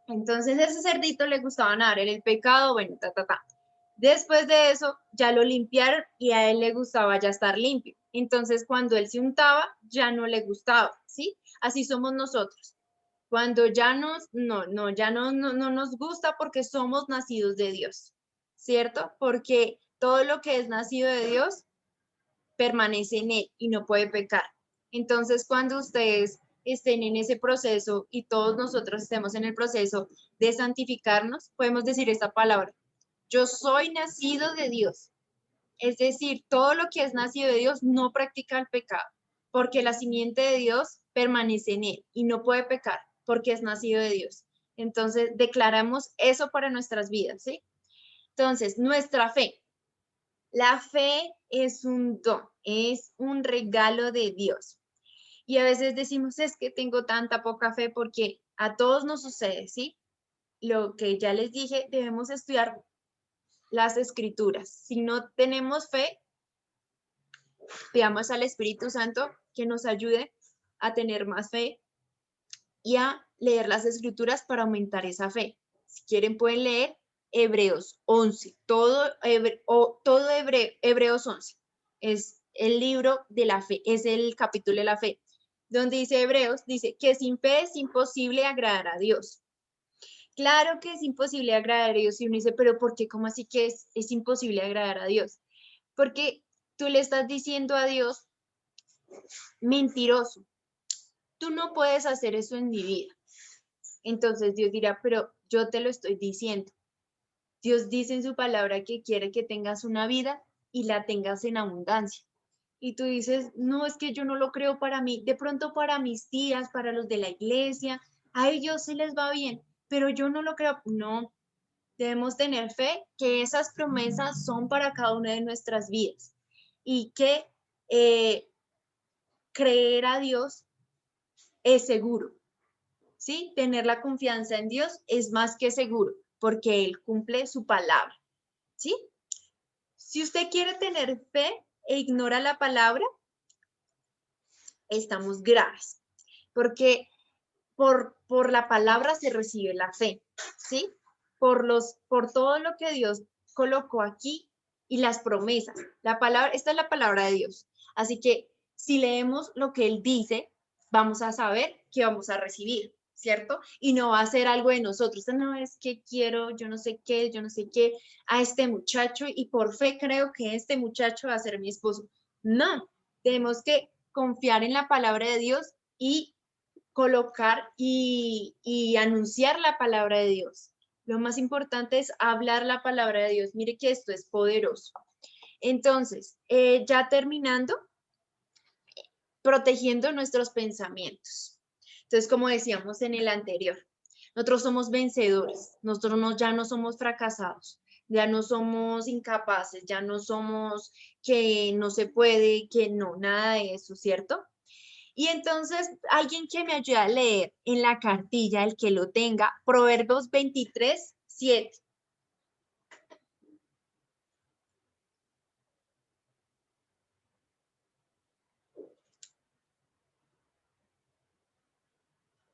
Entonces, ese cerdito le gustaba nadar en el pecado, bueno, Después de eso, ya lo limpiaron y a él le gustaba ya estar limpio. Entonces, cuando él se untaba, ya no le gustaba, ¿sí? Así somos nosotros. Cuando ya no nos gusta porque somos nacidos de Dios, ¿cierto? Porque todo lo que es nacido de Dios permanece en él y no puede pecar. Entonces, cuando ustedes estén en ese proceso y todos nosotros estemos en el proceso de santificarnos, podemos decir esta palabra: yo soy nacido de Dios. Es decir, todo lo que es nacido de Dios no practica el pecado, porque la simiente de Dios permanece en él y no puede pecar porque es nacido de Dios. Entonces, declaramos eso para nuestras vidas, ¿sí? Entonces, nuestra fe. La fe es un don, es un regalo de Dios. Y a veces decimos, es que tengo tanta poca fe, porque a todos nos sucede, ¿sí? Lo que ya les dije, debemos estudiar las escrituras. Si no tenemos fe, pidamos al Espíritu Santo que nos ayude a tener más fe y a leer las escrituras para aumentar esa fe. Si quieren pueden leer Hebreos 11, Hebreos 11. Es el libro de la fe, es el capítulo de la fe, donde dice Hebreos, dice que sin fe es imposible agradar a Dios. Claro que es imposible agradar a Dios y uno dice, pero ¿por qué? ¿Cómo así que es imposible agradar a Dios? Porque tú le estás diciendo a Dios, mentiroso, tú no puedes hacer eso en mi vida. Entonces Dios dirá, pero yo te lo estoy diciendo. Dios dice en su palabra que quiere que tengas una vida y la tengas en abundancia. Y tú dices, no, es que yo no lo creo para mí. De pronto para mis tías, para los de la iglesia, a ellos sí les va bien, pero yo no lo creo. No, debemos tener fe que esas promesas son para cada una de nuestras vidas y que creer a Dios es seguro, ¿sí? Tener la confianza en Dios es más que seguro porque Él cumple su palabra, ¿sí? Si usted quiere tener fe e ignora la palabra, estamos graves, porque por la palabra se recibe la fe, ¿sí? Por todo lo que Dios colocó aquí y las promesas. La palabra, esta es la palabra de Dios. Así que si leemos lo que Él dice, vamos a saber que vamos a recibir, ¿cierto? Y no va a ser algo de nosotros. No, es que quiero, yo no sé qué, a este muchacho y por fe creo que este muchacho va a ser mi esposo. No, tenemos que confiar en la palabra de Dios y colocar y anunciar la palabra de Dios. Lo más importante es hablar la palabra de Dios. Mire que esto es poderoso. Entonces, ya terminando, protegiendo nuestros pensamientos. Entonces, como decíamos en el anterior, nosotros somos vencedores, nosotros ya no somos fracasados, ya no somos incapaces, ya no somos que no se puede, que no, nada de eso, ¿cierto? Y entonces, alguien que me ayude a leer en la cartilla, el que lo tenga, Proverbios 23, 7.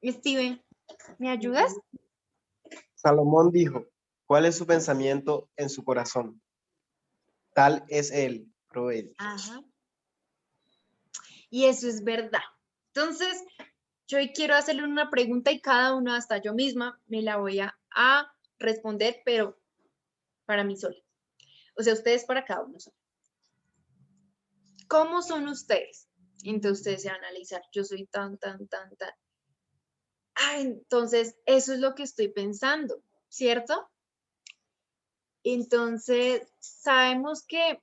Steven, ¿me ayudas? Salomón dijo, ¿cuál es su pensamiento en su corazón? Tal es él, Proverbios. Ajá. Y eso es verdad. Entonces, yo hoy quiero hacerle una pregunta y cada uno, hasta yo misma, me la voy a responder, pero para mí sola. O sea, ustedes para cada uno sola. ¿Cómo son ustedes? Entonces ustedes se van a analizar, yo soy tan. Entonces eso es lo que estoy pensando, ¿cierto? Entonces sabemos que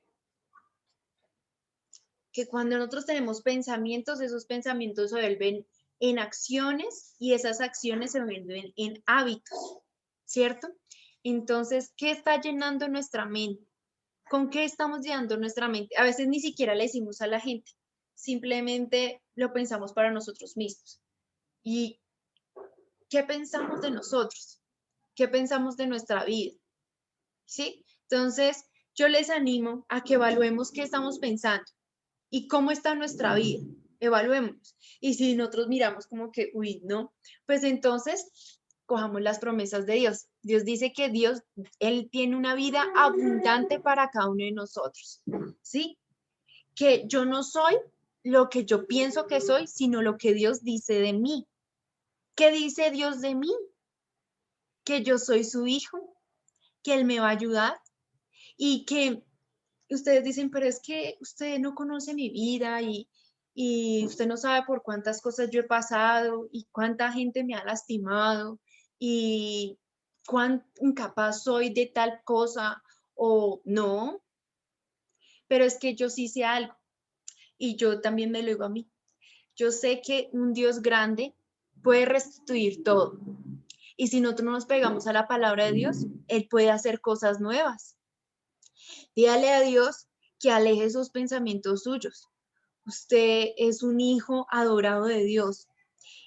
cuando nosotros tenemos pensamientos, esos pensamientos se vuelven en acciones y esas acciones se vuelven en hábitos, ¿cierto? Entonces, ¿qué está llenando nuestra mente? ¿Con qué estamos llenando nuestra mente? A veces ni siquiera le decimos a la gente, simplemente lo pensamos para nosotros mismos. ¿Y qué pensamos de nosotros? ¿Qué pensamos de nuestra vida? ¿Sí? Entonces, yo les animo a que evaluemos qué estamos pensando y cómo está nuestra vida. Evaluemos. Y si nosotros miramos como que, uy, no, pues entonces cojamos las promesas de Dios. Dios dice que Él tiene una vida abundante para cada uno de nosotros. ¿Sí? que yo no soy lo que yo pienso que soy, sino lo que Dios dice de mí. ¿Qué dice Dios de mí? Que yo soy su hijo, que Él me va a ayudar y que ustedes dicen, pero es que usted no conoce mi vida y usted no sabe por cuántas cosas yo he pasado y cuánta gente me ha lastimado y cuán incapaz soy de tal cosa o no, pero es que yo sí sé algo y yo también me lo digo a mí. Yo sé que un Dios grande puede restituir todo. Y si nosotros nos pegamos a la palabra de Dios, Él puede hacer cosas nuevas. Dígale a Dios que aleje esos pensamientos suyos. Usted es un hijo adorado de Dios.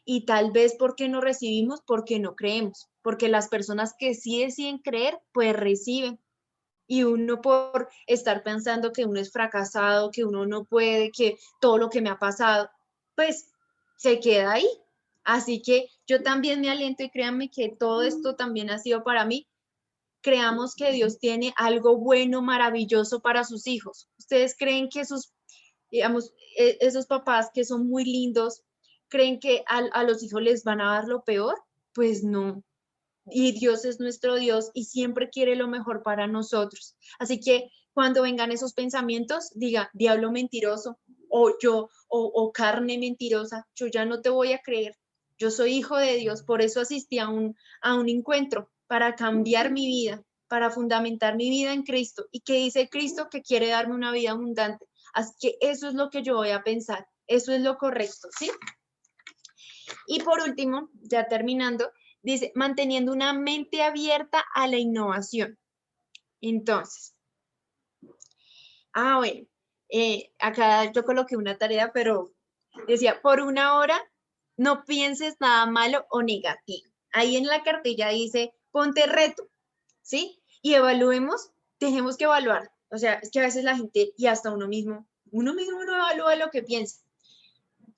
Y tal vez porque no recibimos, porque no creemos. Porque las personas que sí deciden creer, pues reciben. Y uno por estar pensando que uno es fracasado, que uno no puede, que todo lo que me ha pasado, pues se queda ahí. Así que yo también me aliento y créanme que todo esto también ha sido para mí. Creamos que Dios tiene algo bueno, maravilloso para sus hijos. ¿Ustedes creen que sus, digamos, esos papás que son muy lindos, creen que a los hijos les van a dar lo peor? Pues no. Y Dios es nuestro Dios y siempre quiere lo mejor para nosotros. Así que cuando vengan esos pensamientos, diga, diablo mentiroso, o carne mentirosa, yo ya no te voy a creer. Yo soy hijo de Dios, por eso asistí a un encuentro, para cambiar mi vida, para fundamentar mi vida en Cristo. ¿Y qué dice Cristo? Que quiere darme una vida abundante. Así que eso es lo que yo voy a pensar, eso es lo correcto, ¿sí? Y por último, ya terminando, dice, manteniendo una mente abierta a la innovación. Entonces, bueno, acá yo coloqué una tarea, pero decía, por una hora no pienses nada malo o negativo. Ahí en la cartilla dice, ponte reto, ¿sí? Y evaluemos, tenemos que evaluar. O sea, es que a veces la gente y hasta uno mismo no evalúa lo que piensa.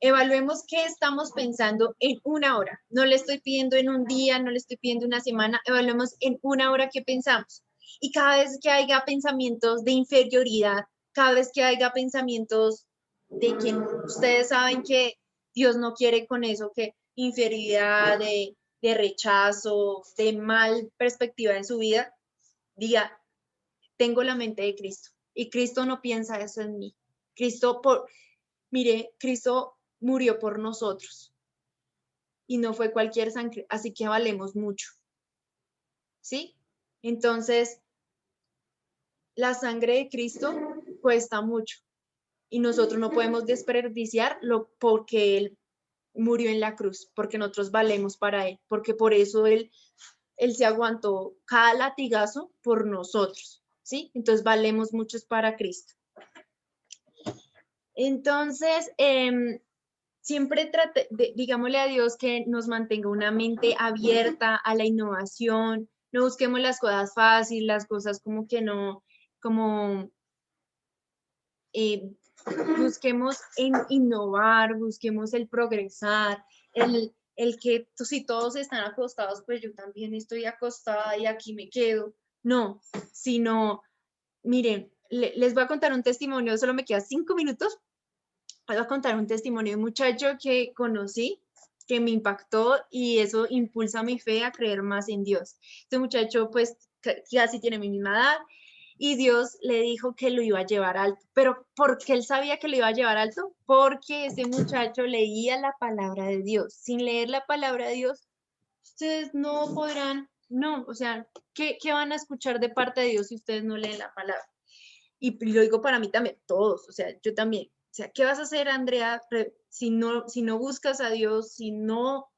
Evaluemos qué estamos pensando en una hora. No le estoy pidiendo en un día, no le estoy pidiendo una semana, evaluemos en una hora qué pensamos. Y cada vez que haya pensamientos de inferioridad, cada vez que haya pensamientos de que ustedes saben que Dios no quiere con eso, que inferioridad, de rechazo, de mal perspectiva en su vida, diga, tengo la mente de Cristo. Y Cristo no piensa eso en mí. Mire, Cristo murió por nosotros y no fue cualquier sangre, así que valemos mucho, ¿sí? Entonces, la sangre de Cristo cuesta mucho y nosotros no podemos desperdiciarlo porque Él murió en la cruz, porque nosotros valemos para Él, porque por eso Él se aguantó cada latigazo por nosotros, ¿sí? Entonces, valemos muchos para Cristo. Entonces, siempre digámosle a Dios que nos mantenga una mente abierta a la innovación, no busquemos las cosas fáciles, las cosas como que no, como busquemos en innovar, busquemos el progresar, el que si todos están acostados, pues yo también estoy acostada y aquí me quedo. No, sino, miren, les voy a contar un testimonio, solo me quedan 5 minutos. Voy a contar un testimonio de un muchacho que conocí, que me impactó y eso impulsa mi fe a creer más en Dios. Este muchacho pues casi tiene mi misma edad y Dios le dijo que lo iba a llevar alto. Pero ¿por qué él sabía que lo iba a llevar alto? Porque ese muchacho leía la palabra de Dios. Sin leer la palabra de Dios, ustedes no podrán, no, o sea, ¿qué van a escuchar de parte de Dios si ustedes no leen la palabra? Y lo digo para mí también, todos, o sea, yo también. O sea, ¿qué vas a hacer, Andrea, si no buscas a Dios, si no,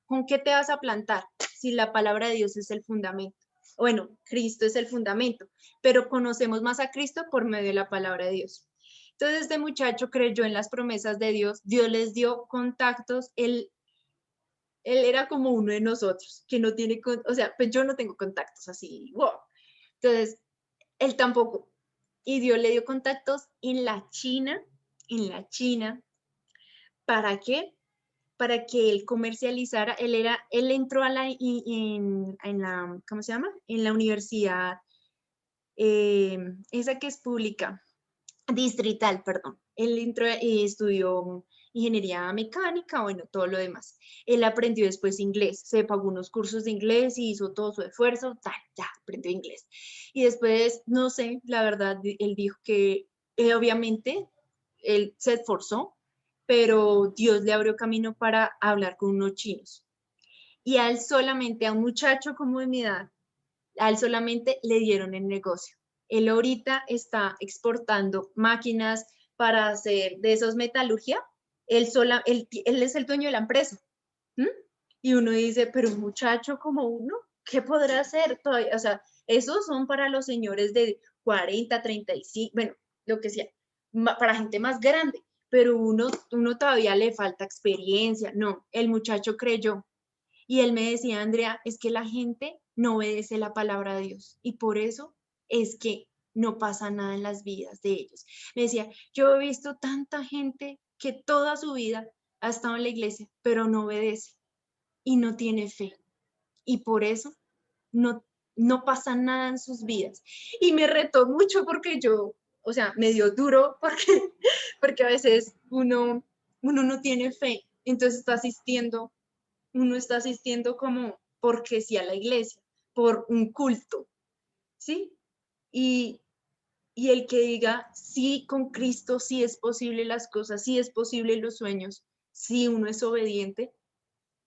con qué te vas a plantar si la palabra de Dios es el fundamento? Bueno, Cristo es el fundamento, pero conocemos más a Cristo por medio de la palabra de Dios. Entonces, este muchacho creyó en las promesas de Dios, Dios les dio contactos, él era como uno de nosotros, que no tiene, o sea, pues yo no tengo contactos así, wow. Entonces, él tampoco. Y Dios le dio contactos en la China. ¿Para qué? Para que él comercializara, él entró a en la, ¿cómo se llama? En la universidad, esa que es pública, distrital, perdón. Él estudió ingeniería mecánica, bueno, todo lo demás. Él aprendió después inglés, se pagó unos cursos de inglés y hizo todo su esfuerzo, tal, ya aprendió inglés. Y después, no sé, la verdad, él dijo que obviamente él se esforzó, pero Dios le abrió camino para hablar con unos chinos. Y a él solamente, a un muchacho como de mi edad, a él solamente le dieron el negocio. Él ahorita está exportando máquinas para hacer de esos metalurgia. Él es el dueño de la empresa. ¿Mm? Y uno dice, pero un muchacho como uno, ¿qué podrá hacer? Todavía, o sea, esos son para los señores de 40, 35, bueno, lo que sea, para gente más grande, pero uno todavía le falta experiencia. No, el muchacho creyó. Y él me decía, Andrea, es que la gente no obedece la palabra de Dios y por eso es que no pasa nada en las vidas de ellos. Me decía, yo he visto tanta gente que toda su vida ha estado en la iglesia, pero no obedece y no tiene fe. Y por eso no pasa nada en sus vidas. Y me retó mucho porque yo, o sea, me dio duro porque a veces uno no tiene fe, entonces uno está asistiendo como porque sí a la iglesia, por un culto, ¿sí? Y el que diga, sí, con Cristo sí es posible las cosas, sí es posible los sueños, sí uno es obediente,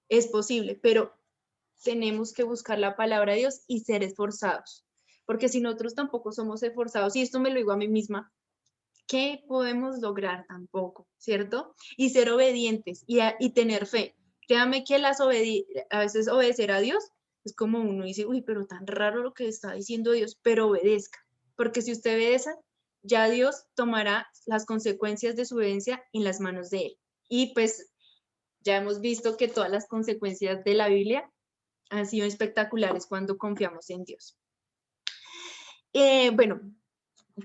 es posible, pero tenemos que buscar la palabra de Dios y ser esforzados, porque si nosotros tampoco somos esforzados, y esto me lo digo a mí misma, ¿qué podemos lograr tampoco, cierto? Y ser obedientes y tener fe. Créame que a veces obedecer a Dios es como uno dice, uy, pero tan raro lo que está diciendo Dios, pero obedezca, porque si usted obedece, ya Dios tomará las consecuencias de su obediencia en las manos de Él. Y pues ya hemos visto que todas las consecuencias de la Biblia han sido espectaculares cuando confiamos en Dios. Bueno,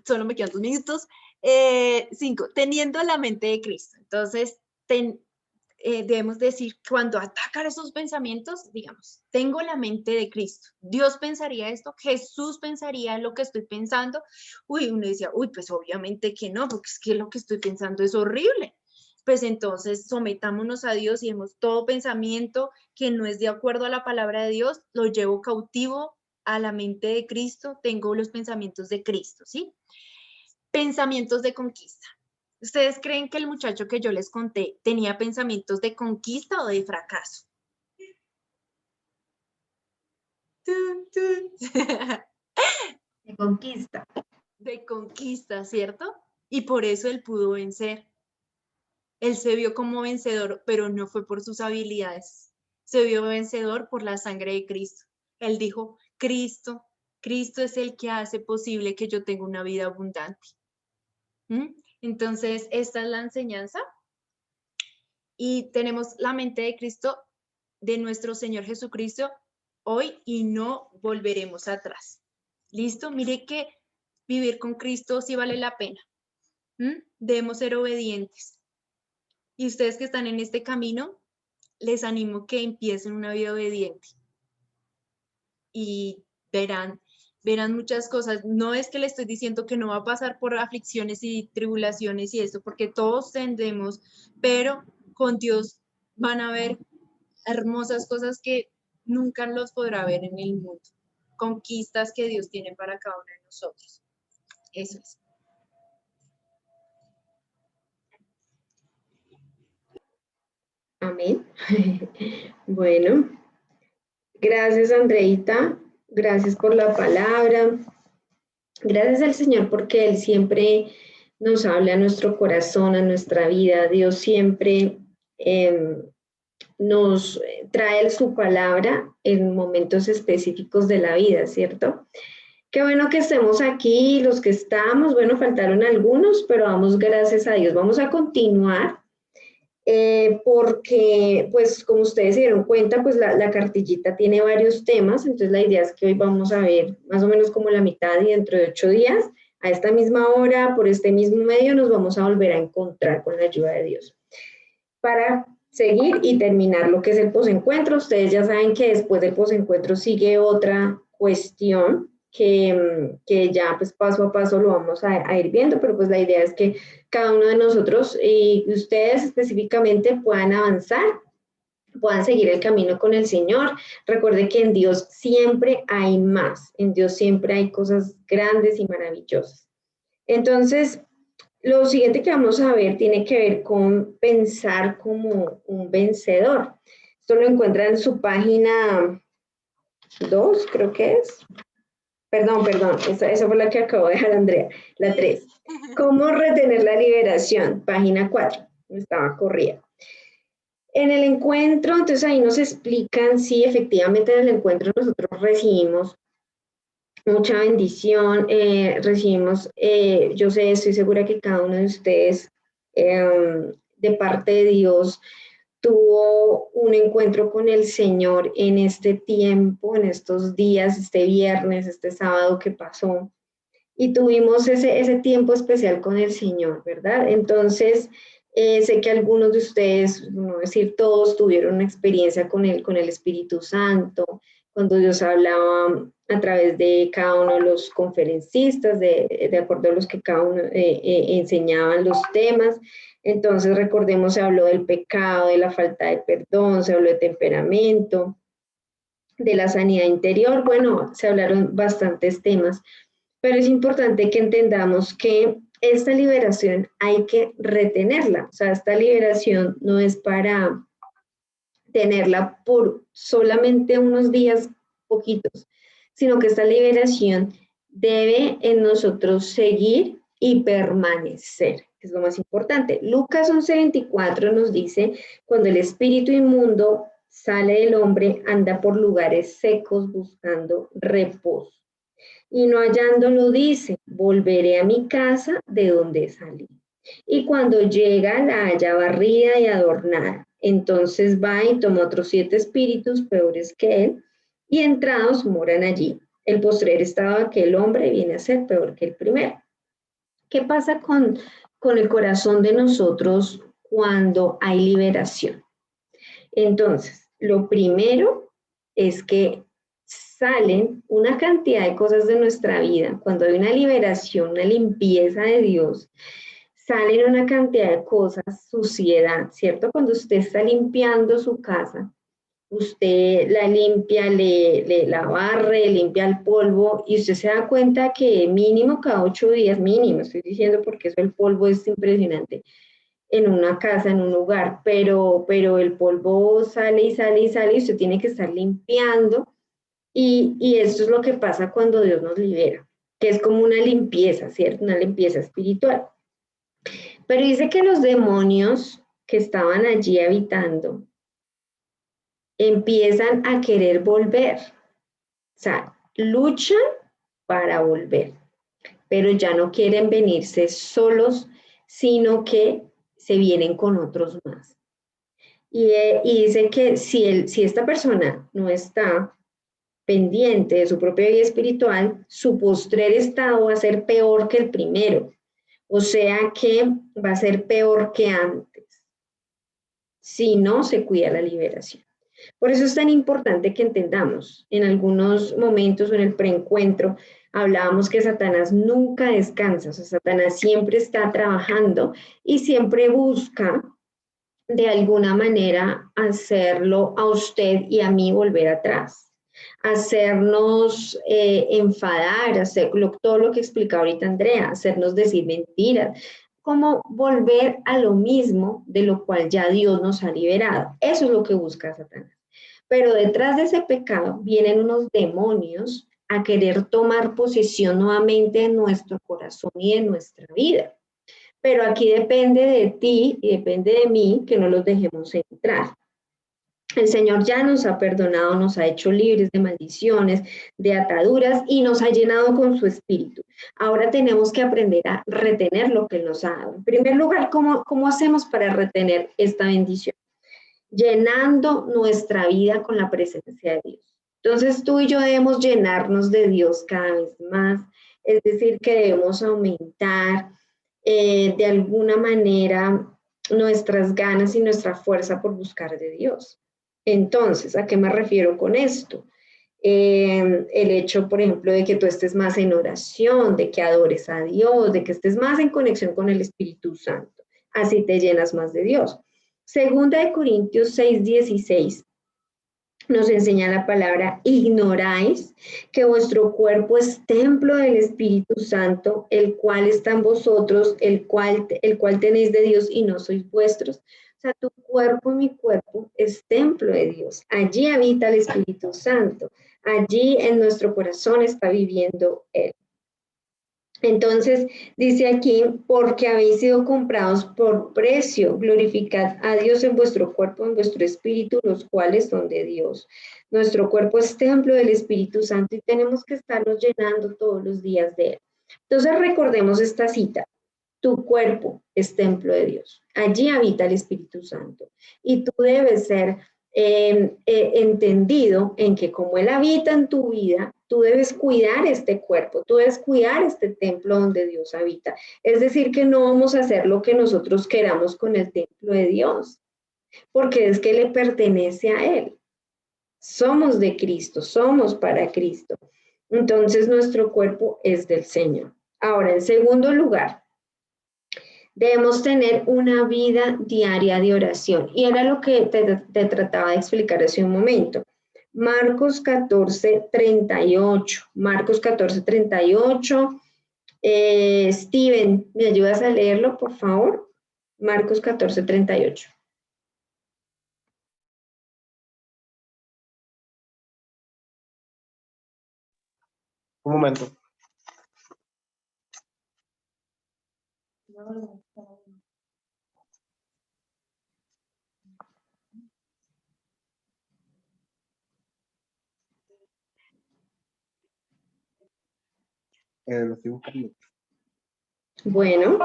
solo me quedan 2 minutos. 5, teniendo la mente de Cristo. Entonces, debemos decir, cuando atacan esos pensamientos, digamos, tengo la mente de Cristo. Dios pensaría esto, Jesús pensaría lo que estoy pensando. Uy, uno decía, uy, pues obviamente que no, porque es que lo que estoy pensando es horrible. Pues entonces sometámonos a Dios y hemos todo pensamiento que no es de acuerdo a la palabra de Dios, lo llevo cautivo a la mente de Cristo, tengo los pensamientos de Cristo, ¿sí? Pensamientos de conquista. ¿Ustedes creen que el muchacho que yo les conté tenía pensamientos de conquista o de fracaso? De conquista. De conquista, ¿cierto? Y por eso él pudo vencer. Él se vio como vencedor, pero no fue por sus habilidades. Se vio vencedor por la sangre de Cristo. Él dijo, Cristo es el que hace posible que yo tenga una vida abundante. ¿Mm? Entonces, esta es la enseñanza. Y tenemos la mente de Cristo, de nuestro Señor Jesucristo, hoy y no volveremos atrás. ¿Listo? Mire que vivir con Cristo sí vale la pena. Debemos ser obedientes. Y ustedes que están en este camino, les animo que empiecen una vida obediente. Y verán muchas cosas. No es que le estoy diciendo que no va a pasar por aflicciones y tribulaciones y esto, porque todos tendremos, pero con Dios van a ver hermosas cosas que nunca los podrá ver en el mundo. Conquistas que Dios tiene para cada uno de nosotros. Eso es. Amén. Bueno, gracias Andreita, gracias por la palabra. Gracias al Señor porque Él siempre nos habla a nuestro corazón, a nuestra vida. Dios siempre nos trae su palabra en momentos específicos de la vida, ¿cierto? Qué bueno que estemos aquí, los que estamos, bueno, faltaron algunos, pero damos gracias a Dios. Vamos a continuar porque, pues, como ustedes se dieron cuenta, pues la cartillita tiene varios temas, entonces la idea es que hoy vamos a ver más o menos como la mitad y dentro de 8 días, a esta misma hora, por este mismo medio, nos vamos a volver a encontrar con la ayuda de Dios. Para seguir y terminar lo que es el posencuentro, ustedes ya saben que después del posencuentro sigue otra cuestión que ya pues paso a paso lo vamos a ir viendo, pero pues la idea es que cada uno de nosotros y ustedes específicamente puedan avanzar, puedan seguir el camino con el Señor. Recuerde que en Dios siempre hay más, en Dios siempre hay cosas grandes y maravillosas. Entonces, lo siguiente que vamos a ver tiene que ver con pensar como un vencedor. Esto lo encuentra en su página 2, creo que es. Perdón, esa fue la que acabo de dejar, Andrea, la 3. ¿Cómo retener la liberación? Página 4, estaba corrida. En el encuentro, entonces ahí nos explican si efectivamente en el encuentro nosotros recibimos mucha bendición, recibimos, yo sé, estoy segura que cada uno de ustedes de parte de Dios tuvo un encuentro con el Señor en este tiempo, en estos días, este viernes, este sábado que pasó, y tuvimos ese tiempo especial con el Señor, ¿verdad? Entonces, sé que algunos de ustedes, no decir todos, tuvieron una experiencia con el Espíritu Santo, cuando Dios hablaba a través de cada uno de los conferencistas, de acuerdo a los que cada uno enseñaban los temas. Entonces, recordemos, se habló del pecado, de la falta de perdón, se habló de temperamento, de la sanidad interior. Bueno, se hablaron bastantes temas, pero es importante que entendamos que esta liberación hay que retenerla. O sea, esta liberación no es para tenerla por solamente unos días poquitos, sino que esta liberación debe en nosotros seguir y permanecer, que es lo más importante. Lucas 11:24 nos dice, cuando el espíritu inmundo sale del hombre, anda por lugares secos buscando reposo. Y no hallándolo dice, volveré a mi casa de donde salí. Y cuando llega la halla barrida y adornada. Entonces va y toma otros 7 espíritus peores que él, y entrados moran allí. El postrer estado de aquel hombre viene a ser peor que el primero. ¿Qué pasa con el corazón de nosotros cuando hay liberación? Entonces, lo primero es que salen una cantidad de cosas de nuestra vida. Cuando hay una liberación, una limpieza de Dios, salen una cantidad de cosas, suciedad, ¿cierto? Cuando usted está limpiando su casa, usted la limpia, la barre, limpia el polvo y usted se da cuenta que mínimo cada 8 días, mínimo, estoy diciendo porque eso el polvo es impresionante en una casa, en un lugar, pero el polvo sale y sale y sale y usted tiene que estar limpiando y esto es lo que pasa cuando Dios nos libera, que es como una limpieza, ¿cierto? Una limpieza espiritual. Pero dice que los demonios que estaban allí habitando empiezan a querer volver. O sea, luchan para volver, pero ya no quieren venirse solos, sino que se vienen con otros más. Y dice que si esta persona no está pendiente de su propia vida espiritual, su postrer estado va a ser peor que el primero. O sea que va a ser peor que antes, si no se cuida la liberación. Por eso es tan importante que entendamos, en algunos momentos o en el preencuentro, hablábamos que Satanás nunca descansa, o sea, Satanás siempre está trabajando y siempre busca de alguna manera hacerlo a usted y a mí volver atrás, hacernos enfadar, hacer todo lo que explicaba ahorita Andrea, hacernos decir mentiras, como volver a lo mismo de lo cual ya Dios nos ha liberado. Eso es lo que busca Satanás. Pero detrás de ese pecado vienen unos demonios a querer tomar posesión nuevamente de nuestro corazón y de nuestra vida. Pero aquí depende de ti y depende de mí que no los dejemos entrar. El Señor ya nos ha perdonado, nos ha hecho libres de maldiciones, de ataduras y nos ha llenado con su espíritu. Ahora tenemos que aprender a retener lo que Él nos ha dado. En primer lugar, ¿cómo hacemos para retener esta bendición? Llenando nuestra vida con la presencia de Dios. Entonces tú y yo debemos llenarnos de Dios cada vez más, es decir, que debemos aumentar de alguna manera nuestras ganas y nuestra fuerza por buscar de Dios. Entonces, ¿a qué me refiero con esto? el hecho, por ejemplo, de que tú estés más en oración, de que adores a Dios, de que estés más en conexión con el Espíritu Santo. Así te llenas más de Dios. Segunda de Corintios 6:16 nos enseña la palabra: ignoráis que vuestro cuerpo es templo del Espíritu Santo, el cual está en vosotros, el cual tenéis de Dios y no sois vuestros. O sea, tu cuerpo y mi cuerpo es templo de Dios. Allí habita el Espíritu Santo. Allí en nuestro corazón está viviendo Él. Entonces, dice aquí, porque habéis sido comprados por precio, glorificad a Dios en vuestro cuerpo, en vuestro espíritu, los cuales son de Dios. Nuestro cuerpo es templo del Espíritu Santo y tenemos que estarnos llenando todos los días de Él. Entonces, recordemos esta cita. Tu cuerpo es templo de Dios. Allí habita el Espíritu Santo. Y tú debes ser entendido en que como Él habita en tu vida, tú debes cuidar este cuerpo, tú debes cuidar este templo donde Dios habita. Es decir, que no vamos a hacer lo que nosotros queramos con el templo de Dios, porque es que le pertenece a Él. Somos de Cristo, somos para Cristo. Entonces nuestro cuerpo es del Señor. Ahora, en segundo lugar, debemos tener una vida diaria de oración. Y era lo que te trataba de explicar hace un momento. Marcos 14:38. Marcos 14:38. Steven, ¿me ayudas a leerlo, por favor? Marcos 14:38. Un momento. Lo estoy buscando. Bueno.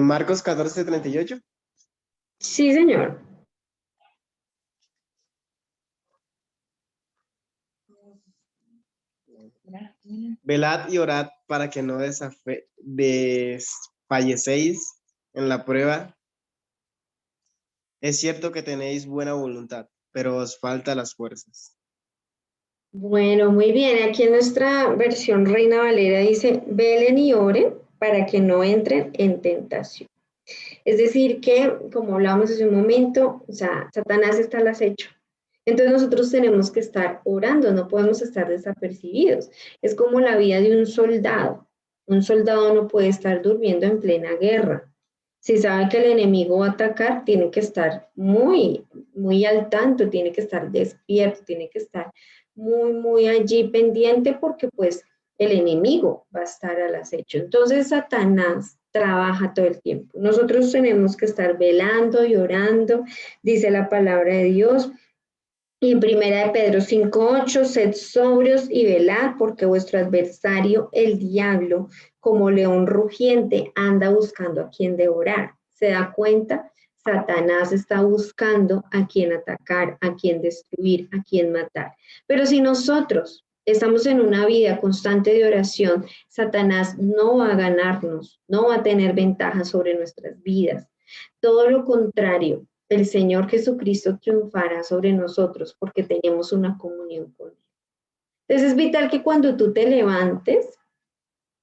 Marcos 14:38. Sí, señor. Velad y orad para que no desfallecéis en la prueba. Es cierto que tenéis buena voluntad, pero os faltan las fuerzas. Bueno, muy bien. Aquí en nuestra versión Reina Valera dice: velen y oren para que no entren en tentación. Es decir que, como hablábamos hace un momento, o sea, Satanás está al acecho. Entonces nosotros tenemos que estar orando, no podemos estar desapercibidos. Es como la vida de un soldado. Un soldado no puede estar durmiendo en plena guerra. Si sabe que el enemigo va a atacar, tiene que estar muy, muy al tanto, tiene que estar despierto, tiene que estar muy, muy allí pendiente, porque pues el enemigo va a estar al acecho. Entonces Satanás trabaja todo el tiempo. Nosotros tenemos que estar velando y orando, dice la palabra de Dios. Y en primera de Pedro 5:8, sed sobrios y velad, porque vuestro adversario, el diablo, como león rugiente, anda buscando a quien devorar. ¿Se da cuenta? Satanás está buscando a quien atacar, a quien destruir, a quien matar. Pero si nosotros estamos en una vida constante de oración, Satanás no va a ganarnos, no va a tener ventaja sobre nuestras vidas. Todo lo contrario, el Señor Jesucristo triunfará sobre nosotros porque tenemos una comunión con Él. Entonces es vital que cuando tú te levantes,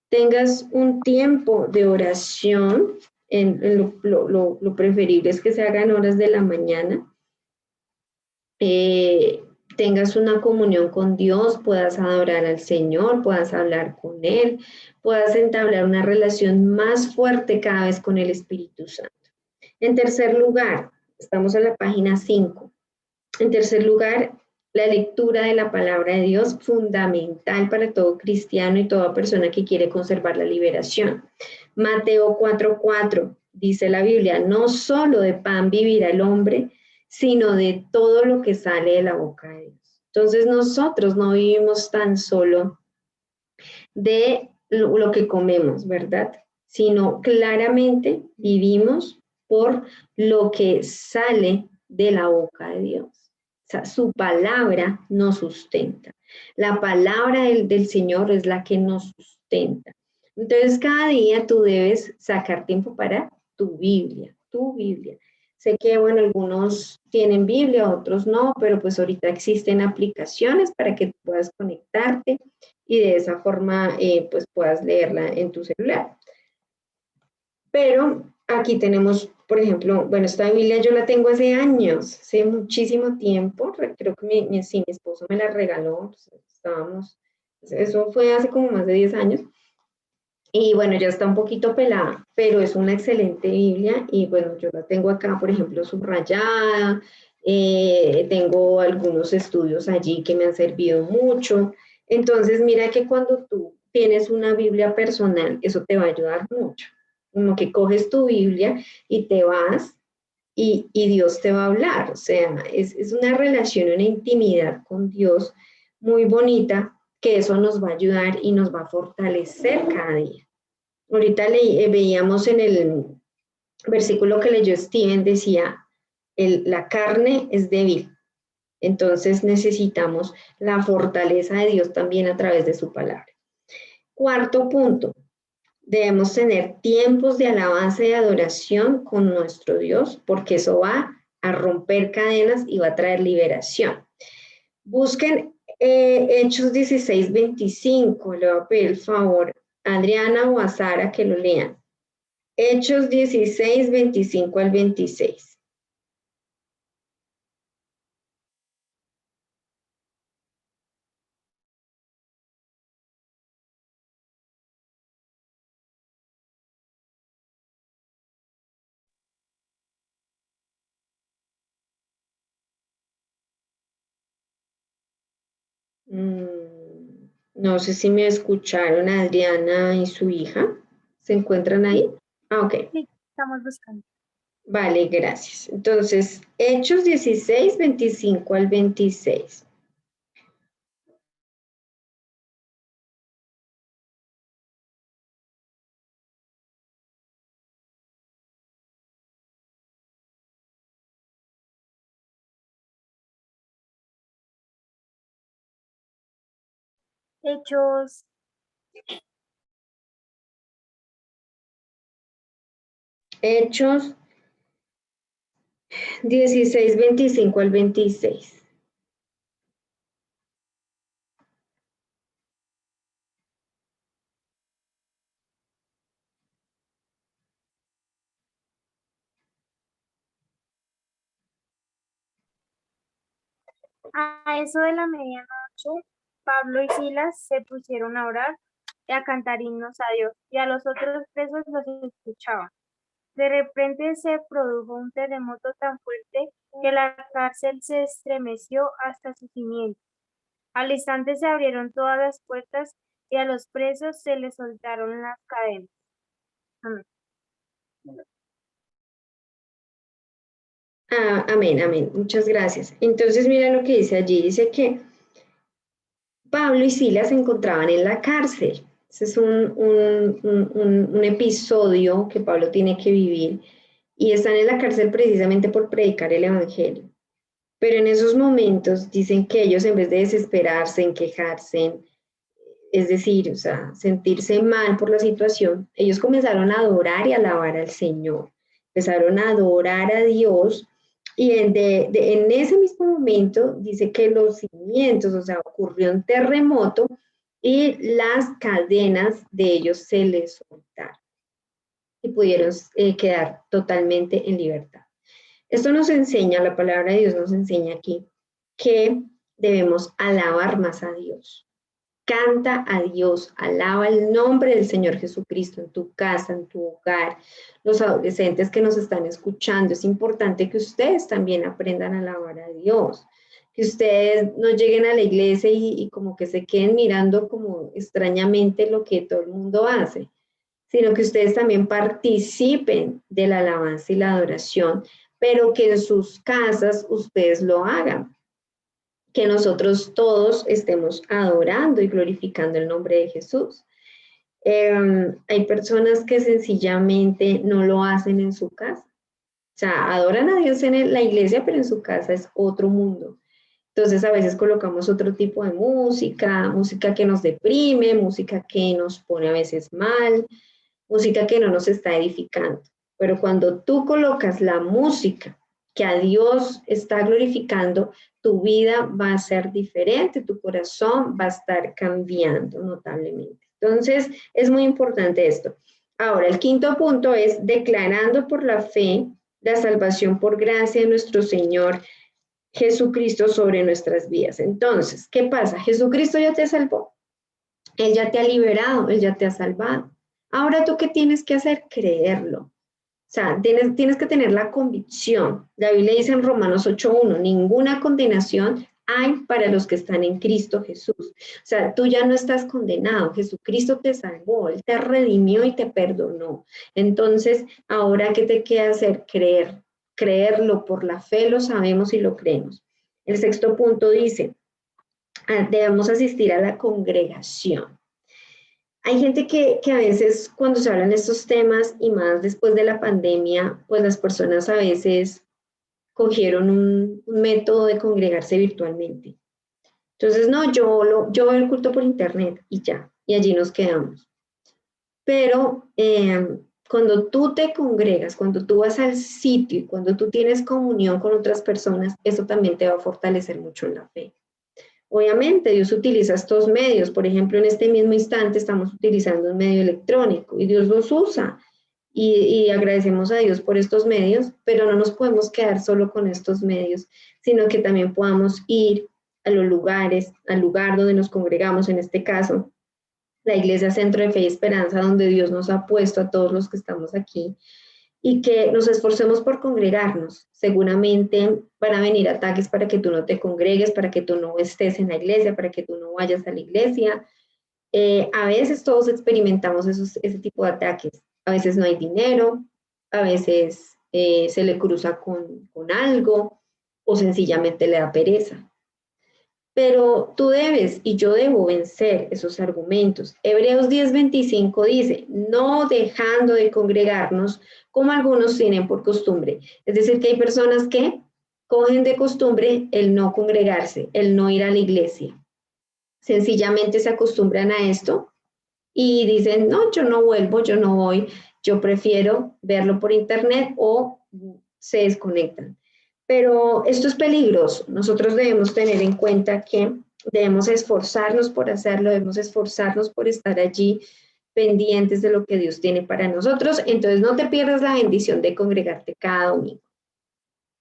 tengas un tiempo de oración. Lo preferible es que se hagan horas de la mañana. Tengas una comunión con Dios, puedas adorar al Señor, puedas hablar con Él, puedas entablar una relación más fuerte cada vez con el Espíritu Santo. En tercer lugar, estamos en la página 5. En tercer lugar, la lectura de la palabra de Dios, fundamental para todo cristiano y toda persona que quiere conservar la liberación. Mateo 4:4 dice la Biblia: no solo de pan vivirá el hombre, sino de todo lo que sale de la boca de Dios. Entonces nosotros no vivimos tan solo de lo que comemos, ¿verdad? Sino claramente vivimos por lo que sale de la boca de Dios. O sea, su palabra nos sustenta. La palabra del Señor es la que nos sustenta. sustenta. Entonces, cada día tú debes sacar tiempo para tu Biblia, tu Biblia. Sé que, bueno, algunos tienen Biblia, otros no, pero pues ahorita existen aplicaciones para que puedas conectarte y de esa forma, pues puedas leerla en tu celular. Pero aquí tenemos, por ejemplo, bueno, esta Biblia yo la tengo hace años, hace muchísimo tiempo, creo que mi esposo me la regaló, eso fue hace como más de 10 años, y bueno, ya está un poquito pelada, pero es una excelente Biblia, y bueno, yo la tengo acá, por ejemplo, subrayada, tengo algunos estudios allí que me han servido mucho, entonces mira que cuando tú tienes una Biblia personal, eso te va a ayudar mucho, como que coges tu Biblia y te vas y Dios te va a hablar. O sea, es una relación, una intimidad con Dios muy bonita que eso nos va a ayudar y nos va a fortalecer cada día. Ahorita veíamos en el versículo que leyó Steven, decía, la carne es débil. Entonces necesitamos la fortaleza de Dios también a través de su palabra. Cuarto punto, debemos tener tiempos de alabanza y adoración con nuestro Dios, porque eso va a romper cadenas y va a traer liberación. Busquen Hechos 16:25. Le voy a pedir el favor a Adriana o a Sara que lo lean. Hechos 16:25 al 26. No sé si me escucharon Adriana y su hija. ¿Se encuentran ahí? Ah, ok. Sí, estamos buscando. Vale, gracias. Entonces, Hechos 16:25 al 26. Hechos, Hechos 16:25 al 26. a eso de la medianoche, Pablo y Silas se pusieron a orar y a cantar himnos a Dios, y a los otros presos los escuchaban. De repente se produjo un terremoto tan fuerte que la cárcel se estremeció hasta sus cimientos. Al instante se abrieron todas las puertas y a los presos se les soltaron las cadenas. Amén. Amén, amén. Muchas gracias. Entonces, mira lo que dice allí. Dice que Pablo y Silas se encontraban en la cárcel. Ese es un episodio que Pablo tiene que vivir y están en la cárcel precisamente por predicar el Evangelio. Pero en esos momentos dicen que ellos en vez de desesperarse, en quejarse, es decir, o sea, sentirse mal por la situación, ellos comenzaron a adorar y alabar al Señor. Empezaron a adorar a Dios y en ese mismo momento dice que los cimientos, o sea, ocurrió un terremoto y las cadenas de ellos se les soltaron y pudieron quedar totalmente en libertad. Esto nos enseña, la palabra de Dios nos enseña aquí, que debemos alabar más a Dios. Canta a Dios, alaba el nombre del Señor Jesucristo en tu casa, en tu hogar. Los adolescentes que nos están escuchando, es importante que ustedes también aprendan a alabar a Dios. Que ustedes no lleguen a la iglesia y como que se queden mirando como extrañamente lo que todo el mundo hace, sino que ustedes también participen de la alabanza y la adoración, pero que en sus casas ustedes lo hagan. Que nosotros todos estemos adorando y glorificando el nombre de Jesús. Hay personas que sencillamente no lo hacen en su casa. O sea, adoran a Dios en la iglesia, pero en su casa es otro mundo. Entonces a veces colocamos otro tipo de música, música que nos deprime, música que nos pone a veces mal, música que no nos está edificando. Pero cuando tú colocas la música que a Dios está glorificando, tu vida va a ser diferente, tu corazón va a estar cambiando notablemente. Entonces, es muy importante esto. Ahora, el quinto punto es declarando por la fe la salvación por gracia de nuestro Señor Jesucristo sobre nuestras vidas. Entonces, ¿qué pasa? Jesucristo ya te salvó, Él ya te ha liberado, Él ya te ha salvado. Ahora tú qué tienes que hacer? Creerlo. O sea, tienes que tener la convicción. La Biblia dice en Romanos 8:1, ninguna condenación hay para los que están en Cristo Jesús. O sea, tú ya no estás condenado, Jesucristo te salvó, Él te redimió y te perdonó. Entonces, ahora, ¿qué te queda hacer? Creer. Creerlo por la fe, lo sabemos y lo creemos. El sexto punto dice, debemos asistir a la congregación. Hay gente que a veces cuando se hablan de estos temas y más después de la pandemia, pues las personas a veces cogieron un método de congregarse virtualmente. Entonces, no, yo veo el culto por internet y ya, y allí nos quedamos. Pero cuando tú te congregas, cuando tú vas al sitio y cuando tú tienes comunión con otras personas, eso también te va a fortalecer mucho en la fe. Obviamente, Dios utiliza estos medios. Por ejemplo, en este mismo instante estamos utilizando un medio electrónico y Dios los usa. Y agradecemos a Dios por estos medios, pero no nos podemos quedar solo con estos medios, sino que también podamos ir a los lugares, al lugar donde nos congregamos, en este caso, la Iglesia Centro de Fe y Esperanza, donde Dios nos ha puesto a todos los que estamos aquí, y que nos esforcemos por congregarnos. Seguramente van a venir ataques para que tú no te congregues, para que tú no estés en la iglesia, para que tú no vayas a la iglesia. A veces todos experimentamos ese tipo de ataques. A veces no hay dinero, a veces se le cruza con algo o sencillamente le da pereza. Pero tú debes y yo debo vencer esos argumentos. Hebreos 10:25 dice, no dejando de congregarnos como algunos tienen por costumbre. Es decir, que hay personas que cogen de costumbre el no congregarse, el no ir a la iglesia. Sencillamente se acostumbran a esto y dicen, no, yo no vuelvo, yo no voy, yo prefiero verlo por internet o se desconectan. Pero esto es peligroso. Nosotros debemos tener en cuenta que debemos esforzarnos por hacerlo, debemos esforzarnos por estar allí pendientes de lo que Dios tiene para nosotros. Entonces no te pierdas la bendición de congregarte cada domingo.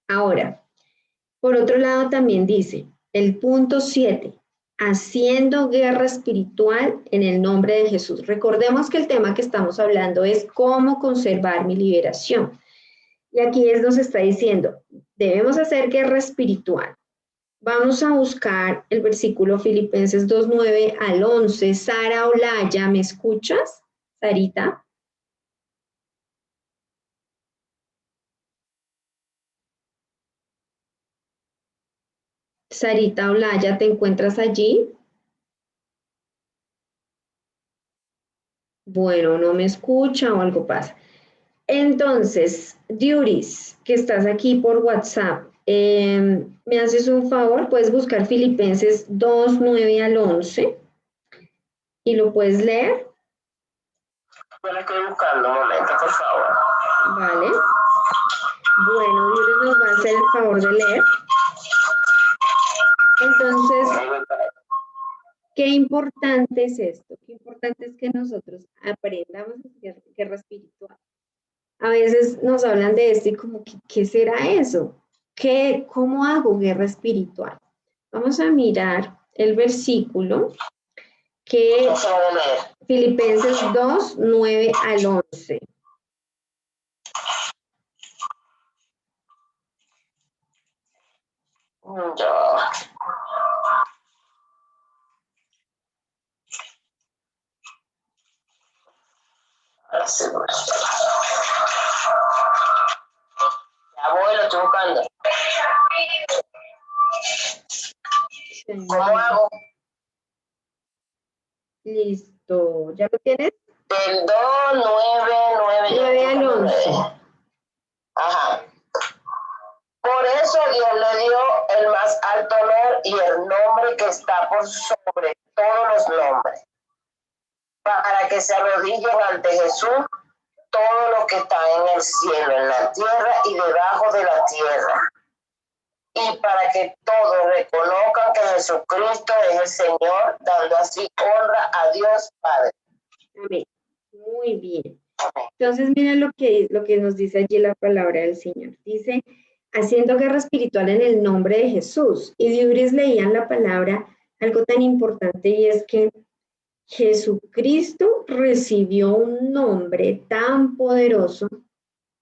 Ahora, por otro lado también dice, el punto 7, haciendo guerra espiritual en el nombre de Jesús. Recordemos que el tema que estamos hablando es cómo conservar mi liberación. Y aquí nos está diciendo, debemos hacer guerra espiritual. Vamos a buscar el versículo Filipenses 2:9 al 11. Sara Olaya, ¿me escuchas? Sarita. Sarita Olaya, ¿te encuentras allí? Bueno, no me escucha o algo pasa. Entonces, Diuris, que estás aquí por WhatsApp, ¿me haces un favor? Puedes buscar Filipenses 2:9 al 11 y lo puedes leer. Yo la estoy buscando, un momento, por favor. Vale. Bueno, Diuris nos va a hacer el favor de leer. Entonces, qué importante es esto, qué importante es que nosotros aprendamos a hacer guerra espiritual. A veces nos hablan de esto y como, ¿qué será eso? ¿Cómo hago guerra espiritual? Vamos a mirar el versículo que Filipenses 2:9 al 11. Ya voy, lo estoy buscando. ¿Cómo hago? Listo, ¿ya lo tienes? Del 2:9 al 11. Ajá. Por eso Dios le dio el más alto honor y el nombre que está por sobre todos los nombres, para que se arrodillen ante Jesús todo lo que está en el cielo, en la tierra y debajo de la tierra, y para que todos reconozcan que Jesucristo es el Señor, dando así honra a Dios Padre. Amén. Muy bien. Entonces, miren lo que nos dice allí la palabra del Señor. Dice, haciendo guerra espiritual en el nombre de Jesús. Y Diuris leían la palabra, algo tan importante, y es que Jesucristo recibió un nombre tan poderoso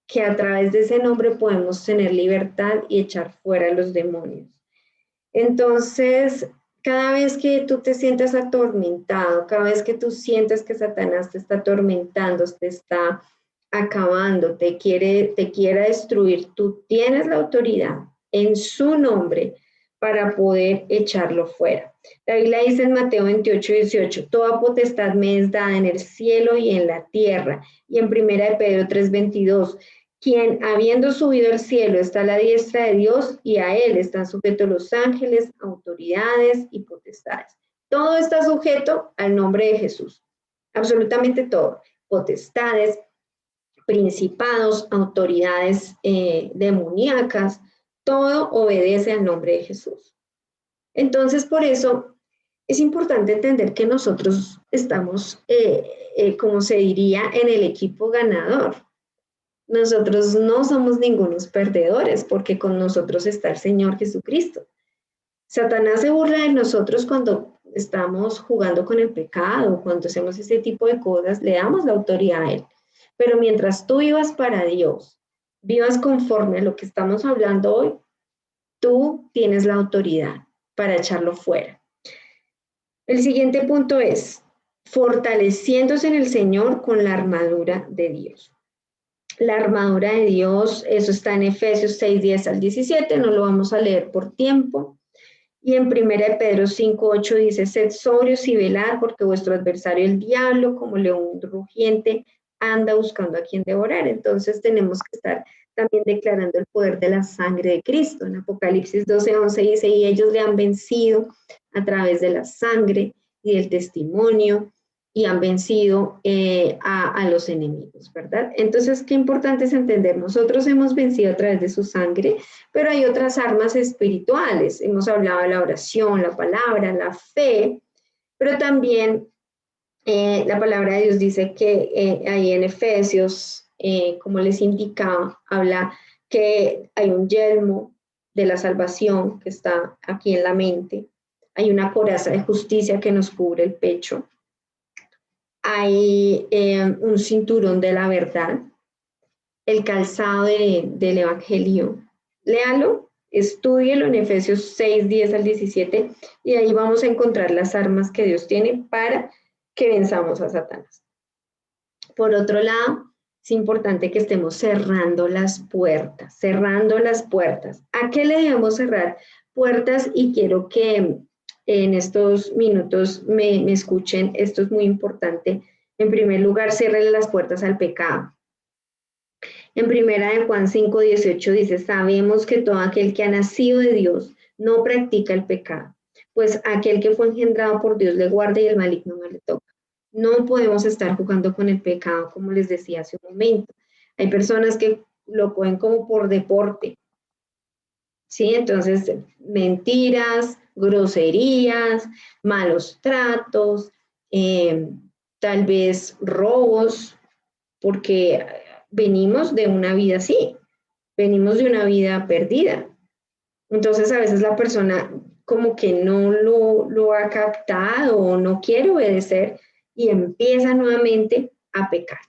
que a través de ese nombre podemos tener libertad y echar fuera a los demonios. Entonces, cada vez que tú te sientas atormentado, cada vez que tú sientes que Satanás te está atormentando, te está acabando, te quiere destruir, tú tienes la autoridad en su nombre para poder echarlo fuera. La Biblia dice en Mateo 28:18, toda potestad me es dada en el cielo y en la tierra. Y en 1 de Pedro 3:22, quien habiendo subido al cielo está a la diestra de Dios y a él están sujetos los ángeles, autoridades y potestades. Todo está sujeto al nombre de Jesús. Absolutamente todo. Potestades, principados, autoridades demoníacas, todo obedece al nombre de Jesús. Entonces, por eso es importante entender que nosotros estamos, como se diría, en el equipo ganador. Nosotros no somos ningunos perdedores porque con nosotros está el Señor Jesucristo. Satanás se burla de nosotros cuando estamos jugando con el pecado, cuando hacemos ese tipo de cosas, le damos la autoridad a él. Pero mientras tú vivas para Dios, vivas conforme a lo que estamos hablando hoy, tú tienes la autoridad para echarlo fuera. El siguiente punto es fortaleciéndose en el Señor con la armadura de Dios. La armadura de Dios, eso está en Efesios 6:10-17, no lo vamos a leer por tiempo. Y en 1 de Pedro 5:8 dice, sed sobrios y velad, porque vuestro adversario el diablo, como león rugiente, anda buscando a quien devorar. Entonces tenemos que estar también declarando el poder de la sangre de Cristo. En Apocalipsis 12:11 dice, y ellos le han vencido a través de la sangre y del testimonio, y han vencido a los enemigos, ¿verdad? Entonces, qué importante es entender, nosotros hemos vencido a través de su sangre, pero hay otras armas espirituales. Hemos hablado de la oración, la palabra, la fe, pero también la palabra de Dios dice que ahí en Efesios, como les indicaba, habla que hay un yelmo de la salvación que está aquí en la mente, hay una coraza de justicia que nos cubre el pecho, hay un cinturón de la verdad, el calzado del evangelio. Léalo, estúdielo en Efesios 6:10-17, y ahí vamos a encontrar las armas que Dios tiene para que venzamos a Satanás. Por otro lado, es importante que estemos cerrando las puertas, cerrando las puertas. ¿A qué le debemos cerrar puertas? Y quiero que en estos minutos me escuchen, esto es muy importante. En primer lugar, cierren las puertas al pecado. En 1 de Juan 5:18 dice, sabemos que todo aquel que ha nacido de Dios no practica el pecado, pues aquel que fue engendrado por Dios le guarda y el maligno no le toca. No podemos estar jugando con el pecado, como les decía hace un momento. Hay personas que lo cogen como por deporte, ¿sí? Entonces, mentiras, groserías, malos tratos, tal vez robos, porque venimos de una vida así, venimos de una vida perdida. Entonces, a veces la persona como que no lo ha captado o no quiere obedecer y empieza nuevamente a pecar.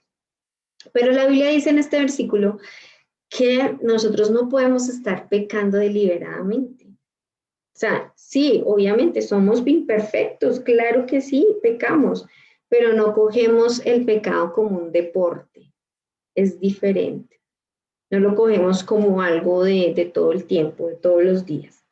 Pero la Biblia dice en este versículo que nosotros no podemos estar pecando deliberadamente. O sea, sí, obviamente somos imperfectos, claro que sí, pecamos, pero no cogemos el pecado como un deporte, es diferente. No lo cogemos como algo de todo el tiempo, de todos los días.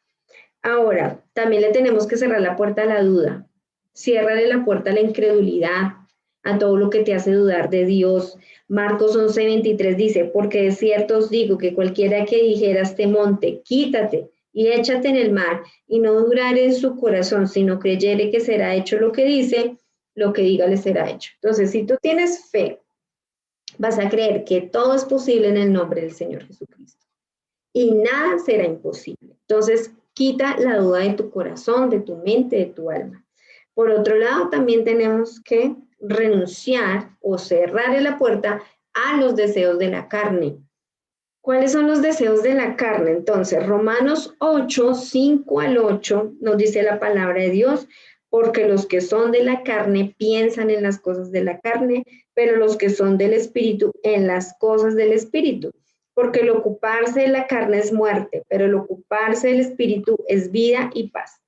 Ahora, también le tenemos que cerrar la puerta a la duda, ciérrale la puerta a la incredulidad, a todo lo que te hace dudar de Dios. Marcos 11:23 dice, porque de cierto os digo que cualquiera que dijera a este monte, quítate y échate en el mar, y no dudare en su corazón, sino creyere que será hecho lo que dice, lo que diga le será hecho. Entonces, si tú tienes fe, vas a creer que todo es posible en el nombre del Señor Jesucristo. Y nada será imposible. Entonces, quita la duda de tu corazón, de tu mente, de tu alma. Por otro lado, también tenemos que renunciar o cerrarle la puerta a los deseos de la carne. ¿Cuáles son los deseos de la carne? Entonces, Romanos 8, 5 al 8 nos dice la palabra de Dios, porque los que son de la carne piensan en las cosas de la carne, pero los que son del Espíritu en las cosas del Espíritu. Porque el ocuparse de la carne es muerte, pero el ocuparse del Espíritu es vida y paz.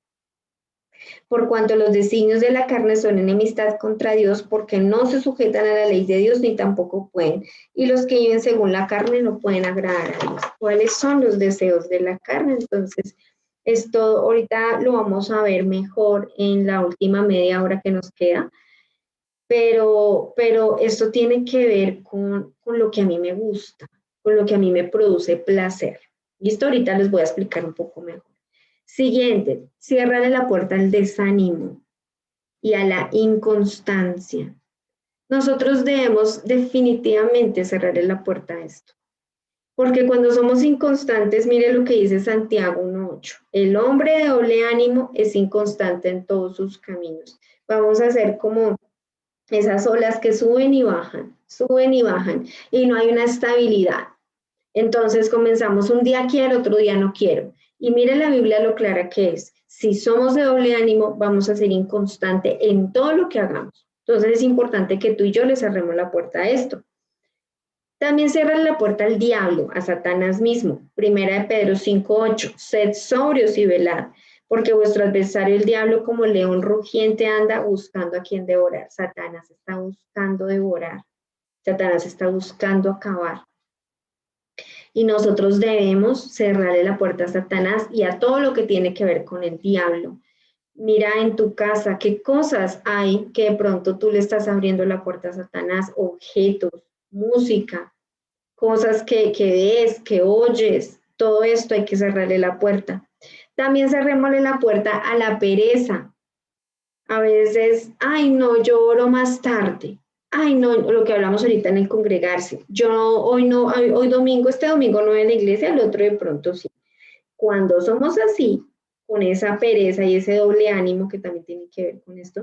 Por cuanto los designios de la carne son enemistad contra Dios, porque no se sujetan a la ley de Dios ni tampoco pueden. Y los que viven según la carne no pueden agradar a Dios. ¿Cuáles son los deseos de la carne? Entonces, esto ahorita lo vamos a ver mejor en la última media hora que nos queda. Pero esto tiene que ver con lo que a mí me gusta, con lo que a mí me produce placer. Listo, ahorita les voy a explicar un poco mejor. Siguiente, ciérrale la puerta al desánimo y a la inconstancia. Nosotros debemos definitivamente cerrarle la puerta a esto. Porque cuando somos inconstantes, mire lo que dice Santiago 1:8. El hombre de doble ánimo es inconstante en todos sus caminos. Vamos a hacer como esas olas que suben y bajan, y no hay una estabilidad. Entonces comenzamos un día quiero, otro día no quiero. Y mire la Biblia lo clara que es. Si somos de doble ánimo, vamos a ser inconstante en todo lo que hagamos. Entonces es importante que tú y yo le cerremos la puerta a esto. También cierra la puerta al diablo, a Satanás mismo. Primera de Pedro 5:8. Sed sobrios y velad, porque vuestro adversario el diablo como león rugiente anda buscando a quien devorar. Satanás está buscando devorar. Satanás está buscando acabar. Y nosotros debemos cerrarle la puerta a Satanás y a todo lo que tiene que ver con el diablo. Mira en tu casa qué cosas hay que de pronto tú le estás abriendo la puerta a Satanás, objetos, música, cosas que ves, que oyes, todo esto hay que cerrarle la puerta. También cerrémosle la puerta a la pereza. A veces, ay no, yo oro más tarde. Ay no, lo que hablamos ahorita en el congregarse. Yo no, hoy domingo, este domingo no voy a la iglesia, el otro de pronto sí. Cuando somos así, con esa pereza y ese doble ánimo que también tiene que ver con esto,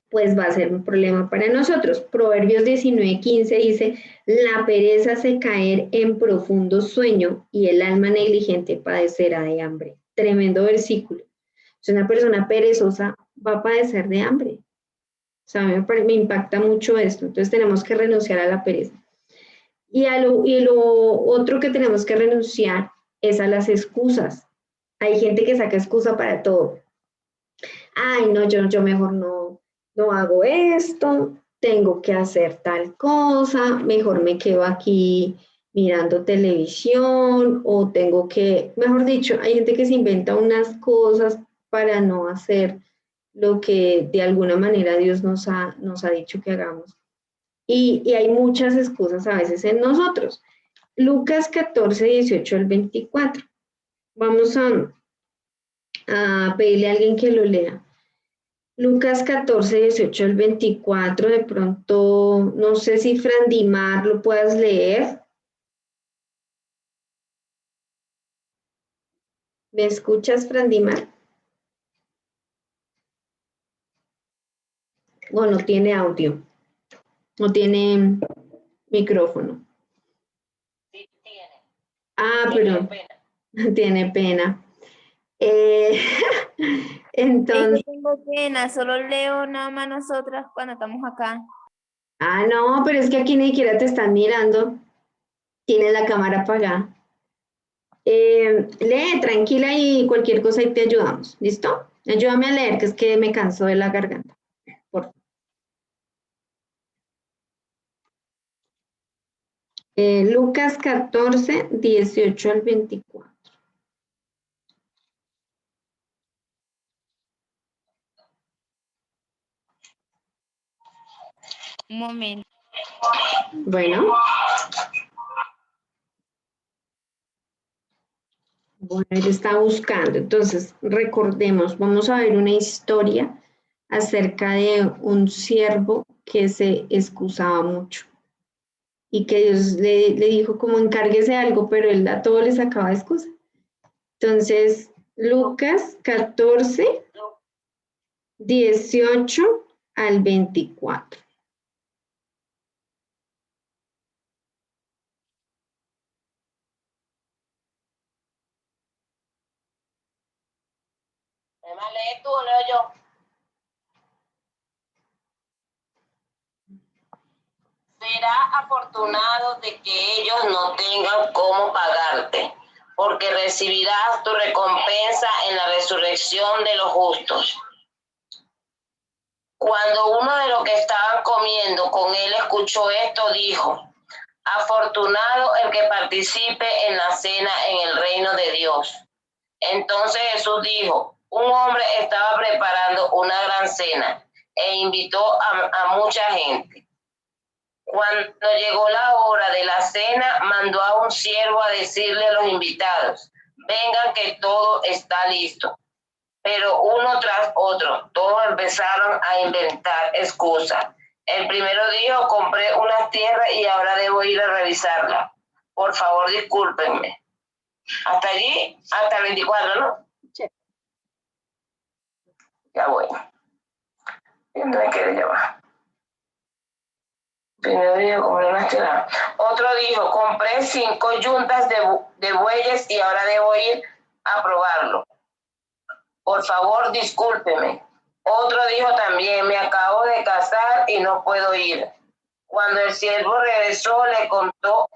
pues va a ser un problema para nosotros. Proverbios 19:15 dice, la pereza hace caer en profundo sueño y el alma negligente padecerá de hambre. Tremendo versículo. Si una persona perezosa va a padecer de hambre. O sea, me impacta mucho esto. Entonces tenemos que renunciar a la pereza. Y lo otro que tenemos que renunciar es a las excusas. Hay gente que saca excusa para todo. Ay, no, yo mejor no hago esto, tengo que hacer tal cosa, mejor me quedo aquí mirando televisión o tengo que, mejor dicho, hay gente que se inventa unas cosas para no hacer lo que de alguna manera Dios nos ha dicho que hagamos. Y hay muchas excusas a veces en nosotros. Lucas 14, 18 al 24. Vamos a pedirle a alguien que lo lea. Lucas 14, 18 al 24, de pronto, no sé si Frandimar lo puedas leer. ¿Me escuchas, Frandimar? O no tiene audio, no tiene micrófono. Sí, tiene. Pero tiene pena. Entonces, tengo pena, solo leo nada más nosotras cuando estamos acá. no, pero es que aquí ni siquiera te están mirando. Tienes la cámara apagada. Lee tranquila y cualquier cosa y te ayudamos. ¿Listo? Ayúdame a leer, que es que me canso de la garganta. Por favor. Lucas 14, 18 al 24. Un momento. Bueno. Bueno, él está buscando. Entonces, recordemos, vamos a ver una historia acerca de un siervo que se excusaba mucho y que Dios le dijo como encárguese de algo, pero él a todo le sacaba excusa. Entonces, Lucas 14, 18 al 24. Además, lee tú o leo yo. Será afortunado de que ellos no tengan cómo pagarte, porque recibirás tu recompensa en la resurrección de los justos. Cuando uno de los que estaban comiendo con él escuchó esto, dijo: afortunado el que participe en la cena en el reino de Dios. Entonces Jesús dijo: un hombre estaba preparando una gran cena e invitó a mucha gente. Cuando llegó la hora de la cena, mandó a un siervo a decirle a los invitados: vengan que todo está listo. Pero uno tras otro, todos empezaron a inventar excusas. El primero dijo: compré unas tierras y ahora debo ir a revisarla. Por favor, discúlpenme. Hasta allí, hasta el 24, ¿no? Sí. Ya voy. ¿Dónde me quiere llevar? Primero dijo: compré unas tierras. Otro dijo: compré 5 yuntas de bueyes y ahora debo ir a probarlo. Por favor, discúlpeme. Otro dijo también: me acabo de casar y no puedo ir. Cuando el siervo regresó, le contó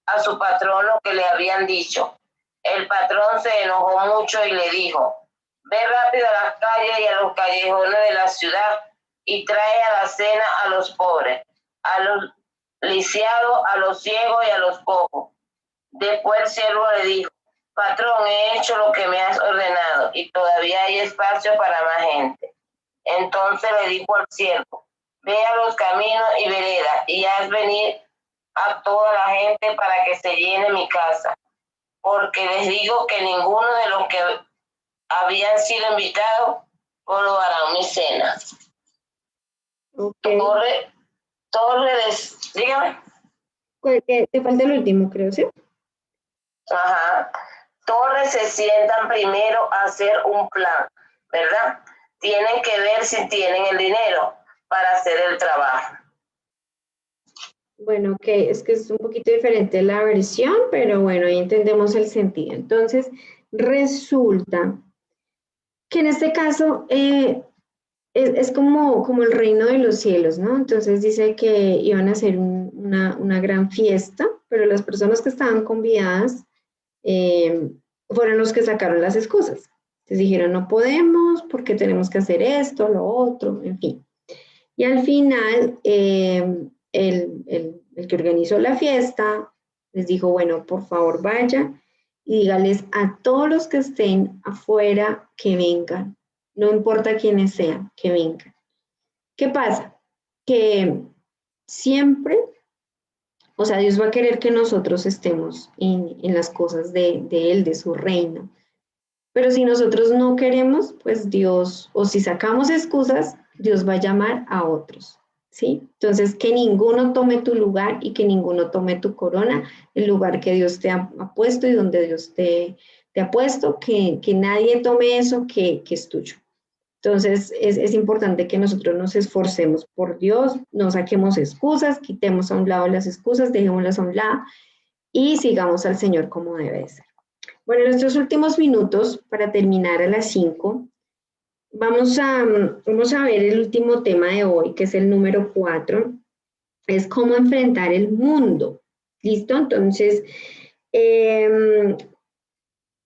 a su patrón lo que le habían dicho. El patrón se enojó mucho y le dijo: ve rápido a las calles y a los callejones de la ciudad y trae a la cena a los pobres, a los lisiados, a los ciegos y a los cojos. Después el siervo le dijo: patrón, he hecho lo que me has ordenado y todavía hay espacio para más gente. Entonces le dijo al siervo: ve a los caminos y veredas y haz venir a toda la gente para que se llene mi casa. Porque les digo que ninguno de los que habían sido invitados probarán mi cena. Okay. Dígame. Te falta el último, creo, ¿sí? Ajá. Torres se sientan primero a hacer un plan, ¿verdad? Tienen que ver si tienen el dinero para hacer el trabajo. Bueno, que es que es un poquito diferente la versión, pero bueno, ahí entendemos el sentido. Entonces, resulta que en este caso es como el reino de los cielos, ¿no? Entonces dice que iban a hacer una gran fiesta, pero las personas que estaban convidadas fueron los que sacaron las excusas. Entonces dijeron: no podemos porque tenemos que hacer esto, lo otro, en fin. Y al final, el que organizó la fiesta les dijo: bueno, por favor vaya y dígales a todos los que estén afuera que vengan, no importa quiénes sean, que vengan. ¿Qué pasa? Que siempre, o sea, Dios va a querer que nosotros estemos en las cosas de Él, de su reino. Pero si nosotros no queremos, pues Dios, o si sacamos excusas, Dios va a llamar a otros, ¿sí? Entonces, que ninguno tome tu lugar y que ninguno tome tu corona, el lugar que Dios te ha puesto y donde Dios te ha puesto, que nadie tome eso que es tuyo. Entonces, es importante que nosotros nos esforcemos por Dios, no saquemos excusas, quitemos a un lado las excusas, dejémoslas a un lado y sigamos al Señor como debe de ser. Bueno, en nuestros últimos minutos, para terminar a las 5, vamos a ver el último tema de hoy, que es el número 4, es cómo enfrentar el mundo. ¿Listo? Entonces,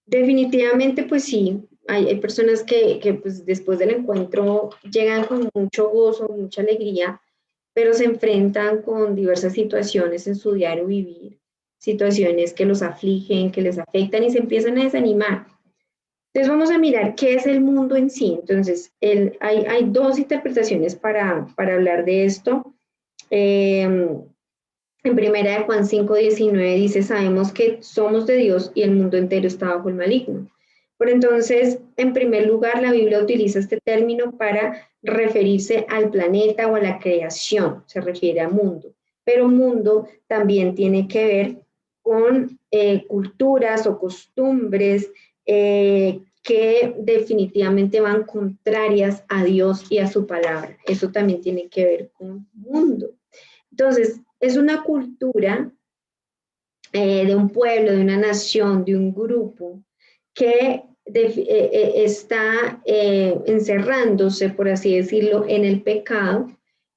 definitivamente, pues sí, hay personas que pues, después del encuentro llegan con mucho gozo, mucha alegría, pero se enfrentan con diversas situaciones en su diario vivir, situaciones que los afligen, que les afectan y se empiezan a desanimar. Entonces vamos a mirar qué es el mundo en sí. Entonces hay 2 interpretaciones para hablar de esto. En primera de Juan 5:19 dice, sabemos que somos de Dios y el mundo entero está bajo el maligno. Pero entonces, en primer lugar, la Biblia utiliza este término para referirse al planeta o a la creación, se refiere a mundo. Pero mundo también tiene que ver con culturas o costumbres que definitivamente van contrarias a Dios y a su palabra. Eso también tiene que ver con mundo. Entonces, es una cultura de un pueblo, de una nación, de un grupo que está encerrándose, por así decirlo, en el pecado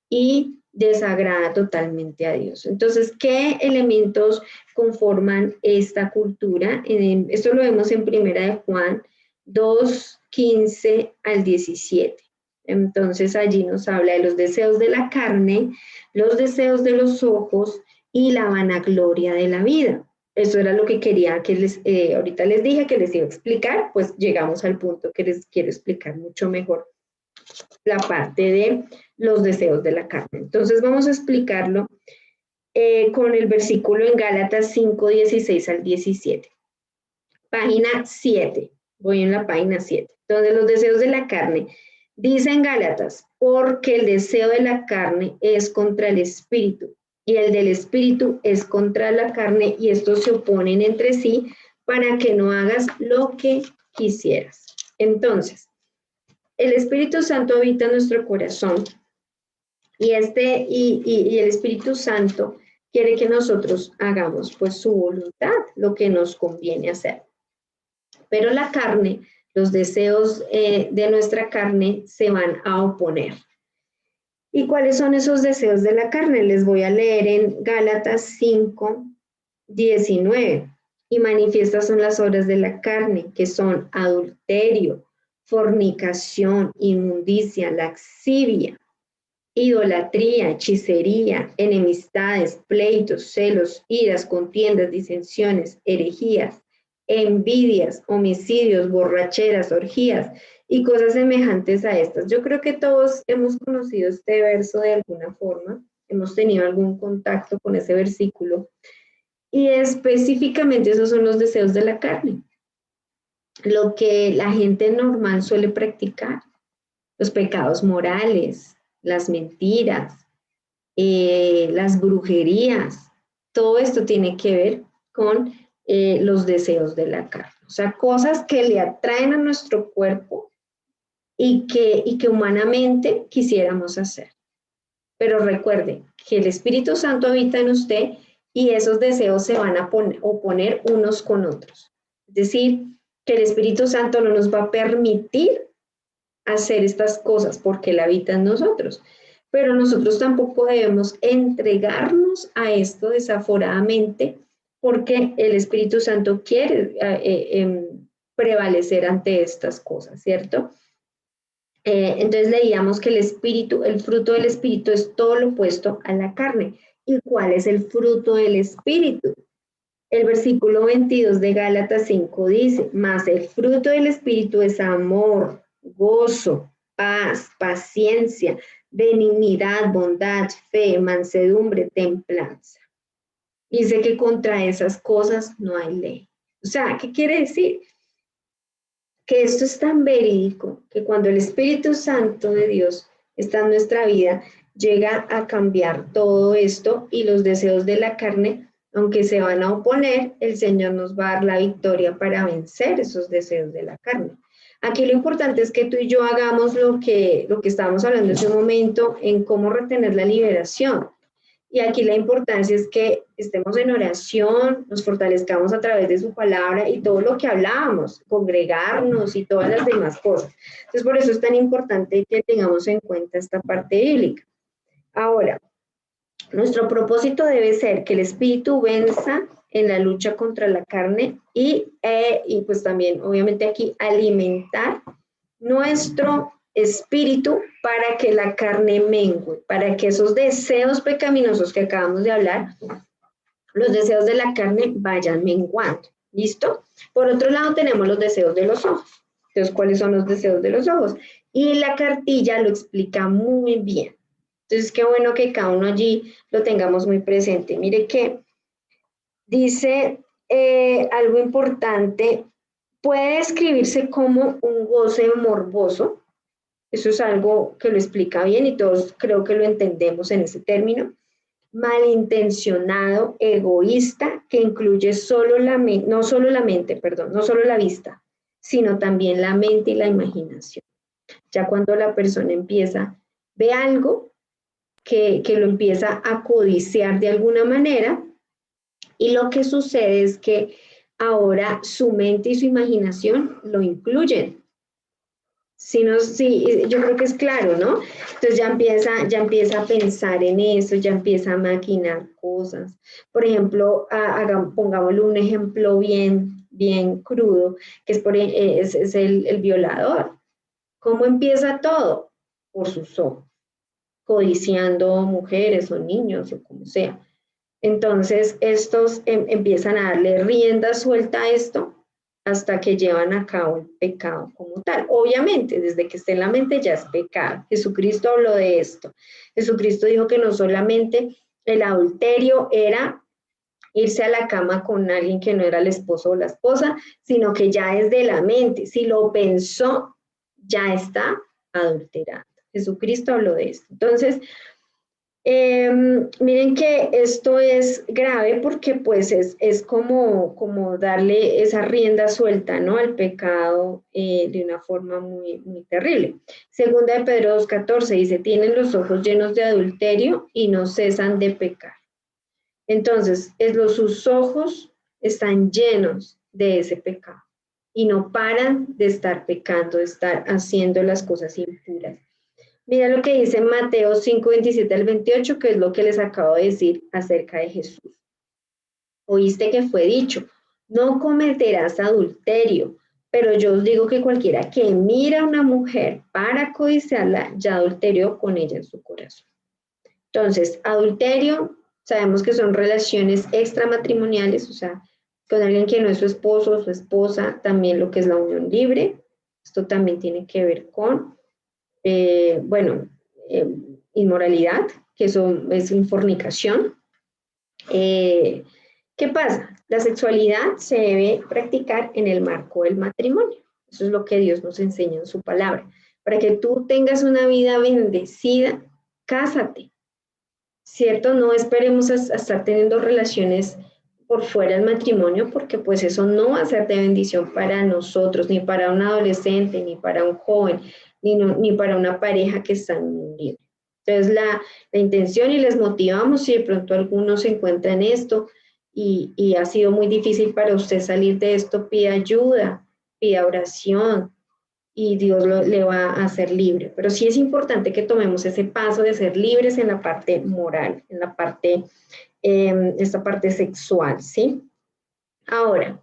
y desagrada totalmente a Dios. Entonces, ¿qué elementos conforman esta cultura? Esto lo vemos en primera de Juan 2:15 al 17. Entonces, allí nos habla de los deseos de la carne, los deseos de los ojos y la vanagloria de la vida. Eso era lo que quería que ahorita les dije que les iba a explicar, pues llegamos al punto que les quiero explicar mucho mejor la parte de los deseos de la carne. Entonces vamos a explicarlo con el versículo en Gálatas 5:16 al 17. Página 7, voy en la página 7. Entonces los deseos de la carne, dice en Gálatas, porque el deseo de la carne es contra el espíritu y el del espíritu es contra la carne y estos se oponen entre sí para que no hagas lo que quisieras. Entonces, el Espíritu Santo habita en nuestro corazón y el Espíritu Santo quiere que nosotros hagamos pues su voluntad, lo que nos conviene hacer. Pero la carne, los deseos de nuestra carne se van a oponer. ¿Y cuáles son esos deseos de la carne? Les voy a leer en Gálatas 5:19. Y manifiestas son las obras de la carne, que son adulterio, fornicación, inmundicia, laxivia, idolatría, hechicería, enemistades, pleitos, celos, iras, contiendas, disensiones, herejías, envidias, homicidios, borracheras, orgías y cosas semejantes a estas. Yo creo que todos hemos conocido este verso de alguna forma, hemos tenido algún contacto con ese versículo y específicamente esos son los deseos de la carne, lo que la gente normal suele practicar, los pecados morales, las mentiras, las brujerías, todo esto tiene que ver con los deseos de la carne. O sea, cosas que le atraen a nuestro cuerpo y que humanamente quisiéramos hacer. Pero recuerde que el Espíritu Santo habita en usted y esos deseos se van a oponer unos con otros. Es decir, que el Espíritu Santo no nos va a permitir hacer estas cosas porque Él habita en nosotros. Pero nosotros tampoco debemos entregarnos a esto desaforadamente porque el Espíritu Santo quiere prevalecer ante estas cosas, ¿cierto? Entonces leíamos que el fruto del Espíritu es todo lo opuesto a la carne. ¿Y cuál es el fruto del Espíritu? El versículo 22 de Gálatas 5 dice, mas el fruto del Espíritu es amor, gozo, paz, paciencia, benignidad, bondad, fe, mansedumbre, templanza. Dice que contra esas cosas no hay ley. O sea, ¿qué quiere decir? Que esto es tan verídico que cuando el Espíritu Santo de Dios está en nuestra vida, llega a cambiar todo esto y los deseos de la carne, aunque se van a oponer, el Señor nos va a dar la victoria para vencer esos deseos de la carne. Aquí lo importante es que tú y yo hagamos lo que estábamos hablando hace un momento en cómo retener la liberación. Y aquí la importancia es que estemos en oración, nos fortalezcamos a través de su palabra y todo lo que hablábamos, congregarnos y todas las demás cosas. Entonces, por eso es tan importante que tengamos en cuenta esta parte bíblica. Ahora, nuestro propósito debe ser que el Espíritu venza en la lucha contra la carne y pues también, obviamente aquí, alimentar nuestro espíritu para que la carne mengue, para que esos deseos pecaminosos que acabamos de hablar, los deseos de la carne vayan menguando. ¿Listo? Por otro lado tenemos los deseos de los ojos. Entonces, ¿cuáles son los deseos de los ojos? Y la cartilla lo explica muy bien. Entonces, qué bueno que cada uno allí lo tengamos muy presente. Mire que dice algo importante, puede describirse como un goce morboso. Eso es algo que lo explica bien y todos creo que lo entendemos en ese término. Malintencionado, egoísta, que incluye no solo la mente, perdón, no solo la vista, sino también la mente y la imaginación. Ya cuando la persona ve algo que lo empieza a codiciar de alguna manera, y lo que sucede es que ahora su mente y su imaginación lo incluyen. Sí, yo creo que es claro, ¿no? Entonces ya empieza a pensar en eso, ya empieza a maquinar cosas. Por ejemplo, pongámosle un ejemplo bien crudo, que es el violador. ¿Cómo empieza todo? Por sus ojos, codiciando mujeres o niños o como sea. Entonces, estos empiezan a darle rienda suelta a esto hasta que llevan a cabo el pecado como tal. Obviamente, desde que esté en la mente ya es pecado. Jesucristo habló de esto. Jesucristo dijo que no solamente el adulterio era irse a la cama con alguien que no era el esposo o la esposa, sino que ya es de la mente. Si lo pensó, ya está adulterado. Jesucristo habló de esto. Entonces, miren que esto es grave porque pues es como darle esa rienda suelta, ¿no?, al pecado de una forma muy terrible. Segunda de Pedro 2:14 dice, tienen los ojos llenos de adulterio y no cesan de pecar. Entonces, sus ojos están llenos de ese pecado y no paran de estar pecando, de estar haciendo las cosas impuras. Mira lo que dice Mateo 5:27 al 28, que es lo que les acabo de decir acerca de Jesús. Oíste que fue dicho, no cometerás adulterio, pero yo os digo que cualquiera que mira a una mujer para codiciarla, ya adulterió con ella en su corazón. Entonces, adulterio, sabemos que son relaciones extramatrimoniales, o sea, con alguien que no es su esposo o su esposa, también lo que es la unión libre. Esto también tiene que ver con inmoralidad, que eso es fornicación. ¿Qué pasa? La sexualidad se debe practicar en el marco del matrimonio. Eso es lo que Dios nos enseña en su palabra. Para que tú tengas una vida bendecida, cásate, ¿cierto? No esperemos a estar teniendo relaciones por fuera del matrimonio, porque pues eso no va a ser de bendición para nosotros, ni para un adolescente, ni para un joven, ni para una pareja que está en un libre. Entonces la intención, y les motivamos, si de pronto algunos se encuentran en esto y ha sido muy difícil para usted salir de esto, pida ayuda, pida oración, y Dios le va a hacer libre. Pero sí es importante que tomemos ese paso de ser libres en la parte moral, en la parte, esta parte sexual, ¿sí? Ahora,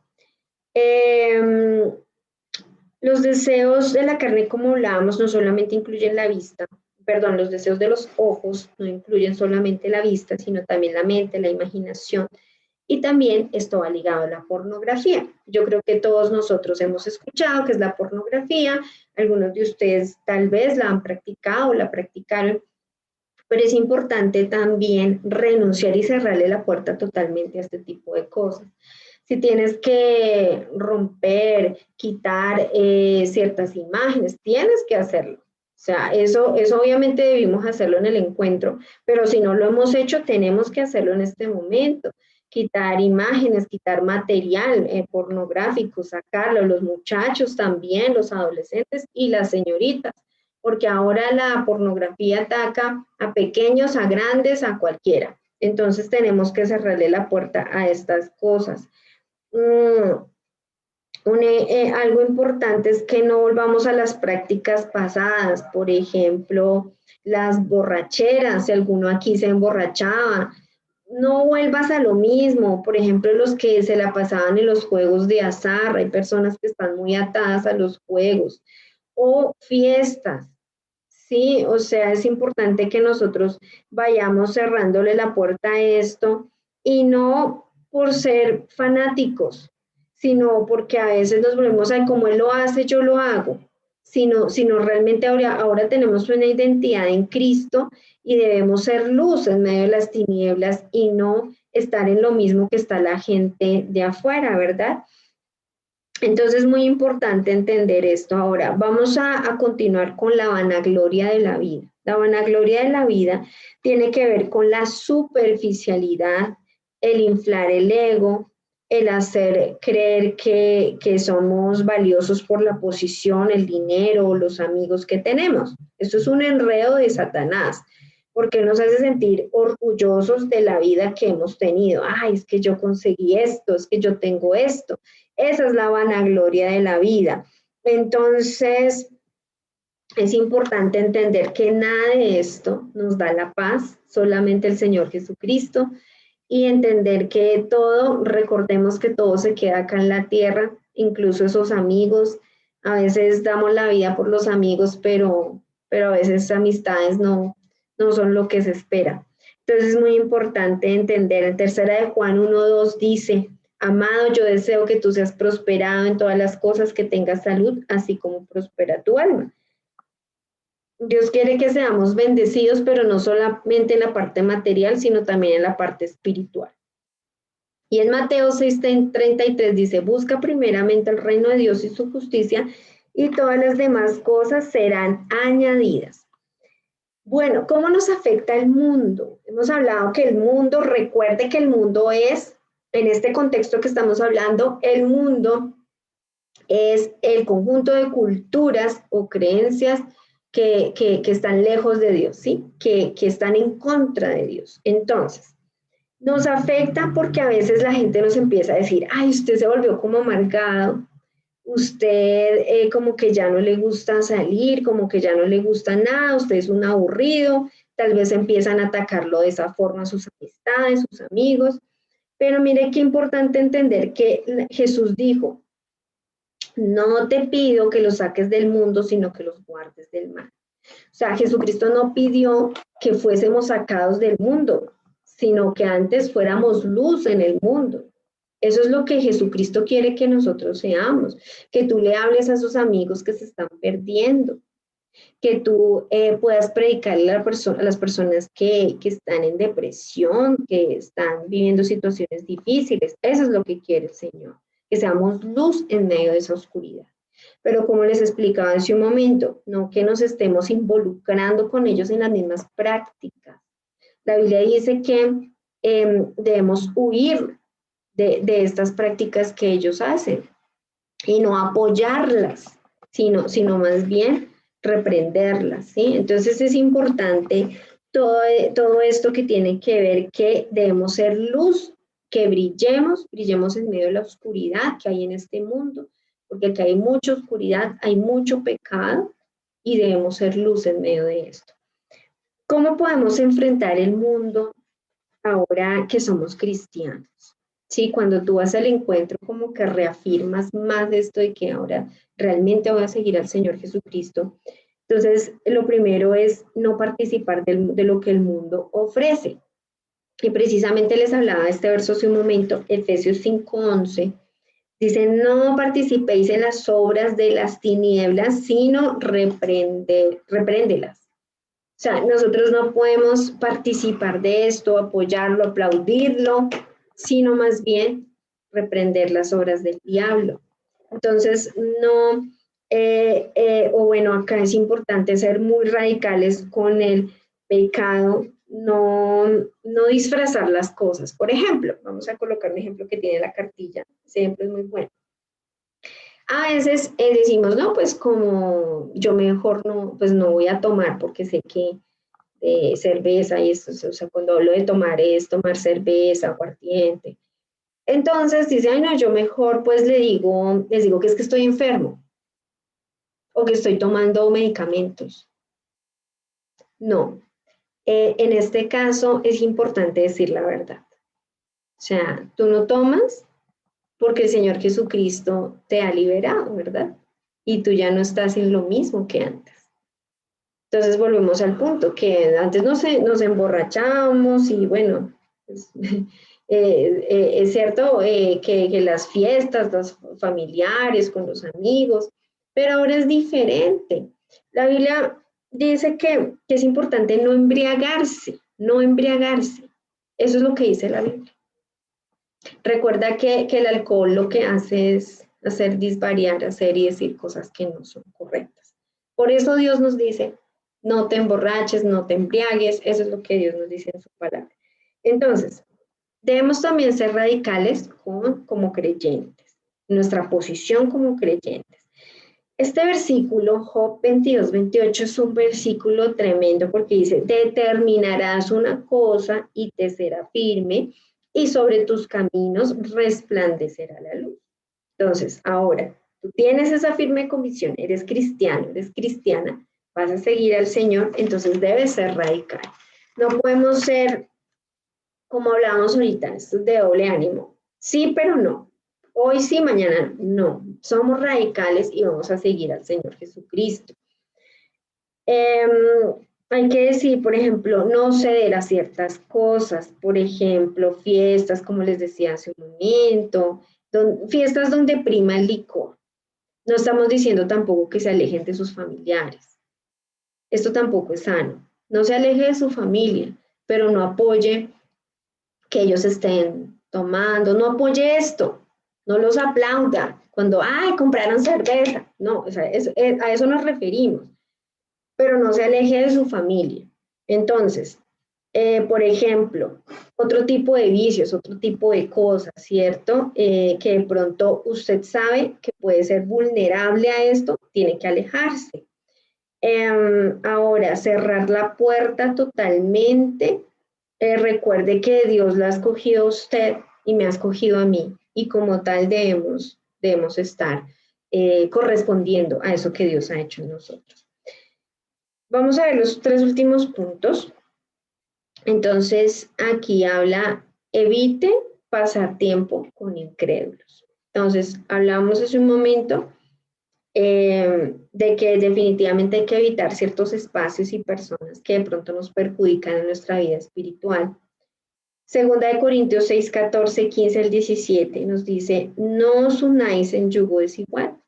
los deseos de la carne, como hablábamos, no solamente incluyen la vista, perdón, los deseos de los ojos no incluyen solamente la vista, sino también la mente, la imaginación, y también esto va ligado a la pornografía. Yo creo que todos nosotros hemos escuchado qué es la pornografía, algunos de ustedes tal vez la han practicado o la practicaron, pero es importante también renunciar y cerrarle la puerta totalmente a este tipo de cosas. Si tienes que romper, quitar ciertas imágenes, tienes que hacerlo. O sea, eso obviamente debimos hacerlo en el encuentro, pero si no lo hemos hecho, tenemos que hacerlo en este momento. Quitar imágenes, quitar material pornográfico, sacarlo, los muchachos también, los adolescentes y las señoritas, porque ahora la pornografía ataca a pequeños, a grandes, a cualquiera. Entonces tenemos que cerrarle la puerta a estas cosas. Algo importante es que no volvamos a las prácticas pasadas, por ejemplo, las borracheras, si alguno aquí se emborrachaba, no vuelvas a lo mismo. Por ejemplo, los que se la pasaban en los juegos de azar, hay personas que están muy atadas a los juegos, o fiestas, ¿sí? O sea, es importante que nosotros vayamos cerrándole la puerta a esto, y no por ser fanáticos, sino porque a veces nos volvemos a como él lo hace, yo lo hago, sino realmente ahora tenemos una identidad en Cristo y debemos ser luz en medio de las tinieblas y no estar en lo mismo que está la gente de afuera, ¿verdad? Entonces es muy importante entender esto. Ahora vamos a continuar con la vanagloria de la vida. La vanagloria de la vida tiene que ver con la superficialidad, el inflar el ego, el hacer creer que somos valiosos por la posición, el dinero, los amigos que tenemos. Esto es un enredo de Satanás, porque nos hace sentir orgullosos de la vida que hemos tenido. Ay, es que yo conseguí esto, es que yo tengo esto. Esa es la vanagloria de la vida. Entonces, es importante entender que nada de esto nos da la paz, solamente el Señor Jesucristo, y entender que todo, recordemos que todo se queda acá en la tierra, incluso esos amigos. A veces damos la vida por los amigos, pero a veces amistades no son lo que se espera. Entonces es muy importante entender. En tercera de Juan 1:2 dice: amado, yo deseo que tú seas prosperado en todas las cosas, que tengas salud, así como prospera tu alma. Dios quiere que seamos bendecidos, pero no solamente en la parte material, sino también en la parte espiritual. Y en Mateo 6:33 dice: busca primeramente el reino de Dios y su justicia, y todas las demás cosas serán añadidas. Bueno, ¿cómo nos afecta el mundo? Hemos hablado que el mundo, recuerde que el mundo es, en este contexto que estamos hablando, el mundo es el conjunto de culturas o creencias que están lejos de Dios, ¿sí? Que están en contra de Dios. Entonces, nos afecta porque a veces la gente nos empieza a decir: ay, usted se volvió como amargado, usted como que ya no le gusta salir, como que ya no le gusta nada, usted es un aburrido. Tal vez empiezan a atacarlo de esa forma sus amistades, sus amigos. Pero mire qué importante entender que Jesús dijo: no te pido que los saques del mundo, sino que los guardes del mal. O sea, Jesucristo no pidió que fuésemos sacados del mundo, sino que antes fuéramos luz en el mundo. Eso es lo que Jesucristo quiere que nosotros seamos, que tú le hables a sus amigos que se están perdiendo, que tú puedas predicarle a las personas que están en depresión, que están viviendo situaciones difíciles. Eso es lo que quiere el Señor, que seamos luz en medio de esa oscuridad. Pero como les explicaba hace un momento, no que nos estemos involucrando con ellos en las mismas prácticas. La Biblia dice que debemos huir de estas prácticas que ellos hacen y no apoyarlas, sino más bien reprenderlas, ¿sí? Entonces es importante todo esto que tiene que ver que debemos ser luz, que brillemos en medio de la oscuridad que hay en este mundo, porque aquí hay mucha oscuridad, hay mucho pecado y debemos ser luz en medio de esto. ¿Cómo podemos enfrentar el mundo ahora que somos cristianos? Sí, cuando tú vas al encuentro, como que reafirmas más esto de que ahora realmente voy a seguir al Señor Jesucristo. Entonces, lo primero es no participar de lo que el mundo ofrece. Y precisamente les hablaba de este verso hace un momento, Efesios 5:11. Dice: no participéis en las obras de las tinieblas, sino repréndelas. O sea, nosotros no podemos participar de esto, apoyarlo, aplaudirlo, sino más bien reprender las obras del diablo. Entonces, acá es importante ser muy radicales con el pecado, no disfrazar las cosas. Por ejemplo, vamos a colocar un ejemplo que tiene la cartilla. Ese ejemplo es muy bueno. A veces decimos: no, pues como yo mejor no voy a tomar porque sé que cerveza y esto, o sea, cuando hablo de tomar es tomar cerveza, aguardiente. Entonces dice: ay no, yo mejor pues les digo que es que estoy enfermo o que estoy tomando medicamentos. No, en este caso es importante decir la verdad. O sea, tú no tomas porque el Señor Jesucristo te ha liberado, ¿verdad? Y tú ya no estás en lo mismo que antes. Entonces volvemos al punto, que antes nos emborrachamos y bueno, pues, es cierto que las fiestas, los familiares, con los amigos, pero ahora es diferente. La Biblia dice que es importante no embriagarse, no embriagarse. Eso es lo que dice la Biblia. Recuerda que el alcohol lo que hace es hacer disvariar, hacer y decir cosas que no son correctas. Por eso Dios nos dice, no te emborraches, no te embriagues, eso es lo que Dios nos dice en su palabra. Entonces, debemos también ser radicales como creyentes, nuestra posición como creyentes. Este versículo, Job 22:28, es un versículo tremendo porque dice, determinarás una cosa y te será firme, y sobre tus caminos resplandecerá la luz. Entonces, ahora, tú tienes esa firme convicción, eres cristiano, eres cristiana, vas a seguir al Señor, entonces debes ser radical. No podemos ser, como hablábamos ahorita, esto es de doble ánimo. Sí, pero no. Hoy sí, mañana no. Somos radicales y vamos a seguir al Señor Jesucristo. Hay que decir, por ejemplo, no ceder a ciertas cosas, por ejemplo, fiestas, como les decía hace un momento, fiestas donde prima el licor. No estamos diciendo tampoco que se alejen de sus familiares. Esto tampoco es sano. No se aleje de su familia, pero no apoye que ellos estén tomando, no apoye esto, no los aplauda cuando, ay, compraron cerveza. No, o sea, a eso nos referimos, pero no se aleje de su familia. Entonces, por ejemplo, otro tipo de vicios, otro tipo de cosas, ¿cierto? Que de pronto usted sabe que puede ser vulnerable a esto, tiene que alejarse. Ahora, cerrar la puerta totalmente. Recuerde que Dios la ha escogido a usted y me ha escogido a mí, y como tal debemos estar correspondiendo a eso que Dios ha hecho en nosotros. Vamos a ver los 3 últimos puntos. Entonces, aquí habla, evite pasar tiempo con incrédulos. Entonces, hablamos hace un momento de que definitivamente hay que evitar ciertos espacios y personas que de pronto nos perjudican en nuestra vida espiritual. Segunda de Corintios 6, 14, 15 al 17 nos dice, no os unáis en yugo desigual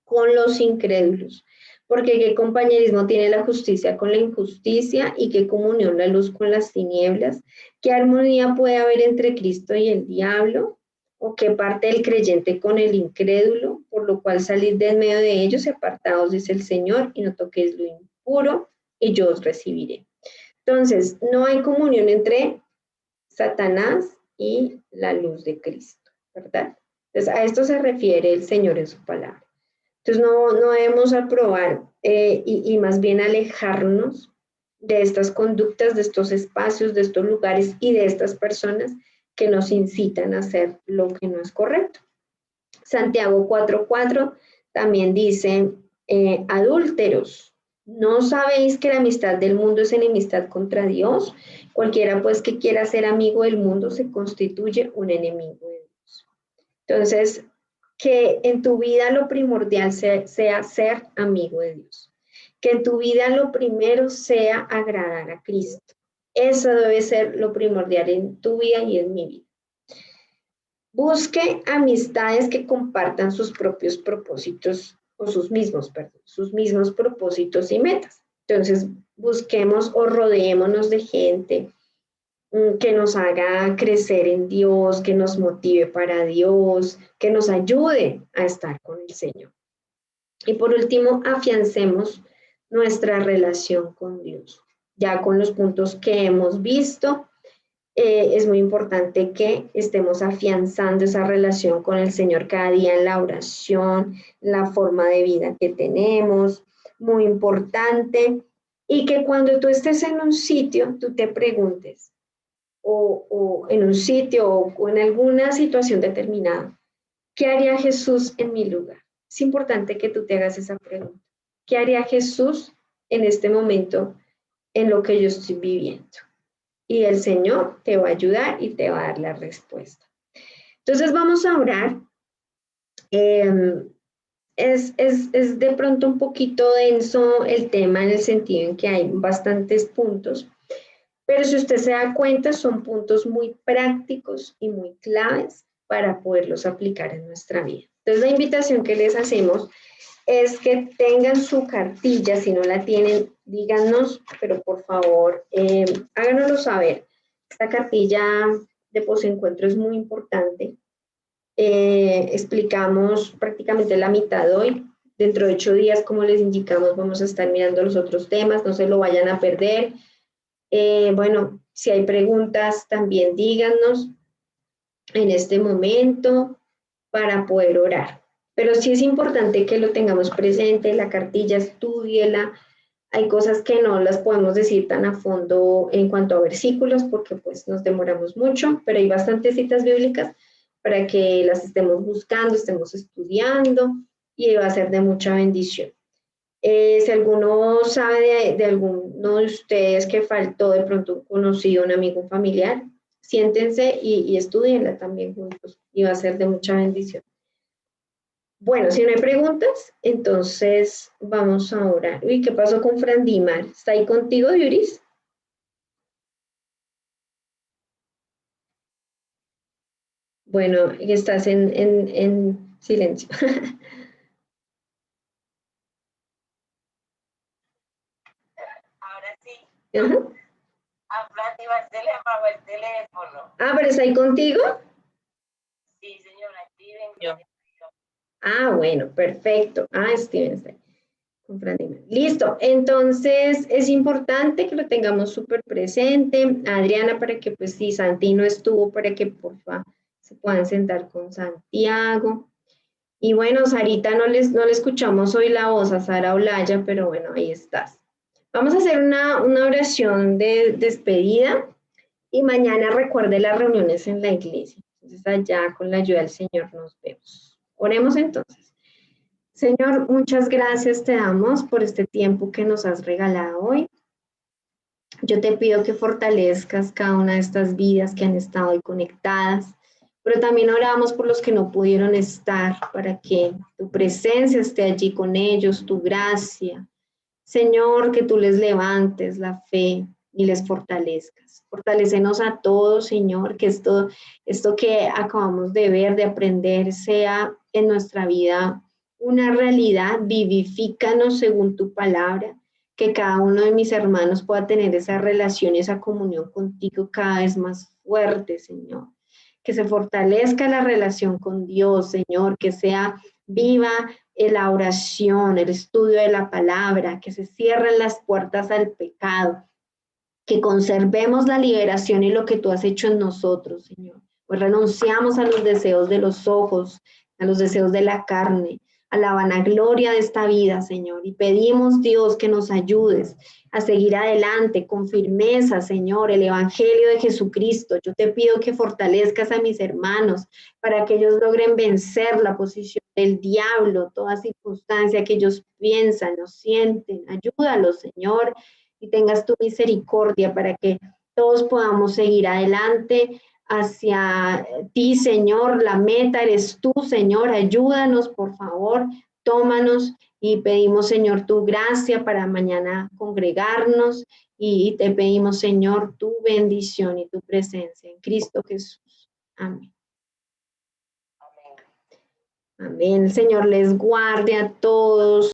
con los incrédulos, porque qué compañerismo tiene la justicia con la injusticia y qué comunión la luz con las tinieblas, qué armonía puede haber entre Cristo y el diablo, o qué parte del creyente con el incrédulo, por lo cual salid de en medio de ellos y apartaos, dice el Señor, y no toquéis lo impuro, y yo os recibiré. Entonces, no hay comunión entre Satanás y la luz de Cristo, ¿verdad? Entonces, a esto se refiere el Señor en su palabra. Entonces, no debemos aprobar y más bien alejarnos de estas conductas, de estos espacios, de estos lugares y de estas personas que nos incitan a hacer lo que no es correcto. Santiago 4:4 también dice, adúlteros, ¿no sabéis que la amistad del mundo es enemistad contra Dios? Cualquiera pues que quiera ser amigo del mundo se constituye un enemigo de Dios. Entonces, que en tu vida lo primordial sea ser amigo de Dios. Que en tu vida lo primero sea agradar a Cristo. Eso debe ser lo primordial en tu vida y en mi vida. Busque amistades que compartan sus propios propósitos, o sus mismos propósitos y metas. Entonces, busquemos o rodeémonos de gente que nos haga crecer en Dios, que nos motive para Dios, que nos ayude a estar con el Señor. Y por último, afiancemos nuestra relación con Dios. Ya con los puntos que hemos visto, es muy importante que estemos afianzando esa relación con el Señor cada día en la oración, la forma de vida que tenemos, muy importante. Y que cuando tú estés en un sitio, tú te preguntes, o en un sitio o en alguna situación determinada, ¿qué haría Jesús en mi lugar? Es importante que tú te hagas esa pregunta. ¿Qué haría Jesús en este momento en lo que yo estoy viviendo? Y el Señor te va a ayudar y te va a dar la respuesta. Entonces vamos a orar. Es de pronto un poquito denso el tema en el sentido en que hay bastantes puntos, pero si usted se da cuenta son puntos muy prácticos y muy claves para poderlos aplicar en nuestra vida. Entonces la invitación que les hacemos es que tengan su cartilla, si no la tienen, díganos, pero por favor, háganoslo saber. Esta cartilla de posencuentro es muy importante. Explicamos prácticamente la mitad hoy. Dentro de 8 días, como les indicamos, vamos a estar mirando los otros temas, no se lo vayan a perder. Bueno, si hay preguntas, también díganos en este momento para poder orar. Pero sí es importante que lo tengamos presente, la cartilla, estúdiela. Hay cosas que no las podemos decir tan a fondo en cuanto a versículos porque pues nos demoramos mucho, pero hay bastantes citas bíblicas para que las estemos buscando, estemos estudiando y va a ser de mucha bendición. Si alguno sabe de alguno de ustedes que faltó, de pronto un conocido, un amigo, un familiar, siéntense y estudienla también juntos y va a ser de mucha bendición. Bueno, si no hay preguntas, entonces vamos a orar. Uy, ¿qué pasó con Fran Dimar? ¿Está ahí contigo, Diuris? Bueno, y estás en silencio. Ahora sí, Ajá. a Fran Dimar se le apagó el teléfono. Ah, ¿pero está ahí contigo? Sí, señora, activen. Ah, bueno, perfecto. Ah, Steven está ahí. Con Fran Dimar. Listo, entonces es importante que lo tengamos súper presente. Adriana, para que pues si Santi no estuvo, para que por favor se puedan sentar con Santiago. Y bueno, Sarita, no le escuchamos hoy la voz a Sara Olaya, pero bueno, ahí estás. Vamos a hacer una oración de despedida y mañana recuerde las reuniones en la iglesia. Entonces allá con la ayuda del Señor nos vemos. Oremos entonces. Señor, muchas gracias te damos por este tiempo que nos has regalado hoy. Yo te pido que fortalezcas cada una de estas vidas que han estado hoy conectadas, pero también oramos por los que no pudieron estar, para que tu presencia esté allí con ellos, tu gracia. Señor, que tú les levantes la fe y les fortalezcas. Fortalécenos a todos, Señor, que esto que acabamos de ver, de aprender, sea en nuestra vida una realidad. Vivifícanos según tu palabra, que cada uno de mis hermanos pueda tener esa relación, esa comunión contigo cada vez más fuerte, Señor. Que se fortalezca la relación con Dios, Señor, que sea viva la oración, el estudio de la palabra, que se cierren las puertas al pecado, que conservemos la liberación y lo que tú has hecho en nosotros, Señor. Pues renunciamos a los deseos de los ojos, a los deseos de la carne, a la vanagloria de esta vida, Señor. Y pedimos, Dios, que nos ayudes a seguir adelante con firmeza, Señor, el Evangelio de Jesucristo. Yo te pido que fortalezcas a mis hermanos para que ellos logren vencer la posición del diablo, toda circunstancia que ellos piensan o sienten. Ayúdalos, Señor, y tengas tu misericordia para que todos podamos seguir adelante hacia ti, Señor. La meta eres tú, Señor. Ayúdanos, por favor. Tómanos y pedimos, Señor, tu gracia para mañana congregarnos y te pedimos, Señor, tu bendición y tu presencia en Cristo Jesús. Amén. Amén. El Señor les guarde a todos.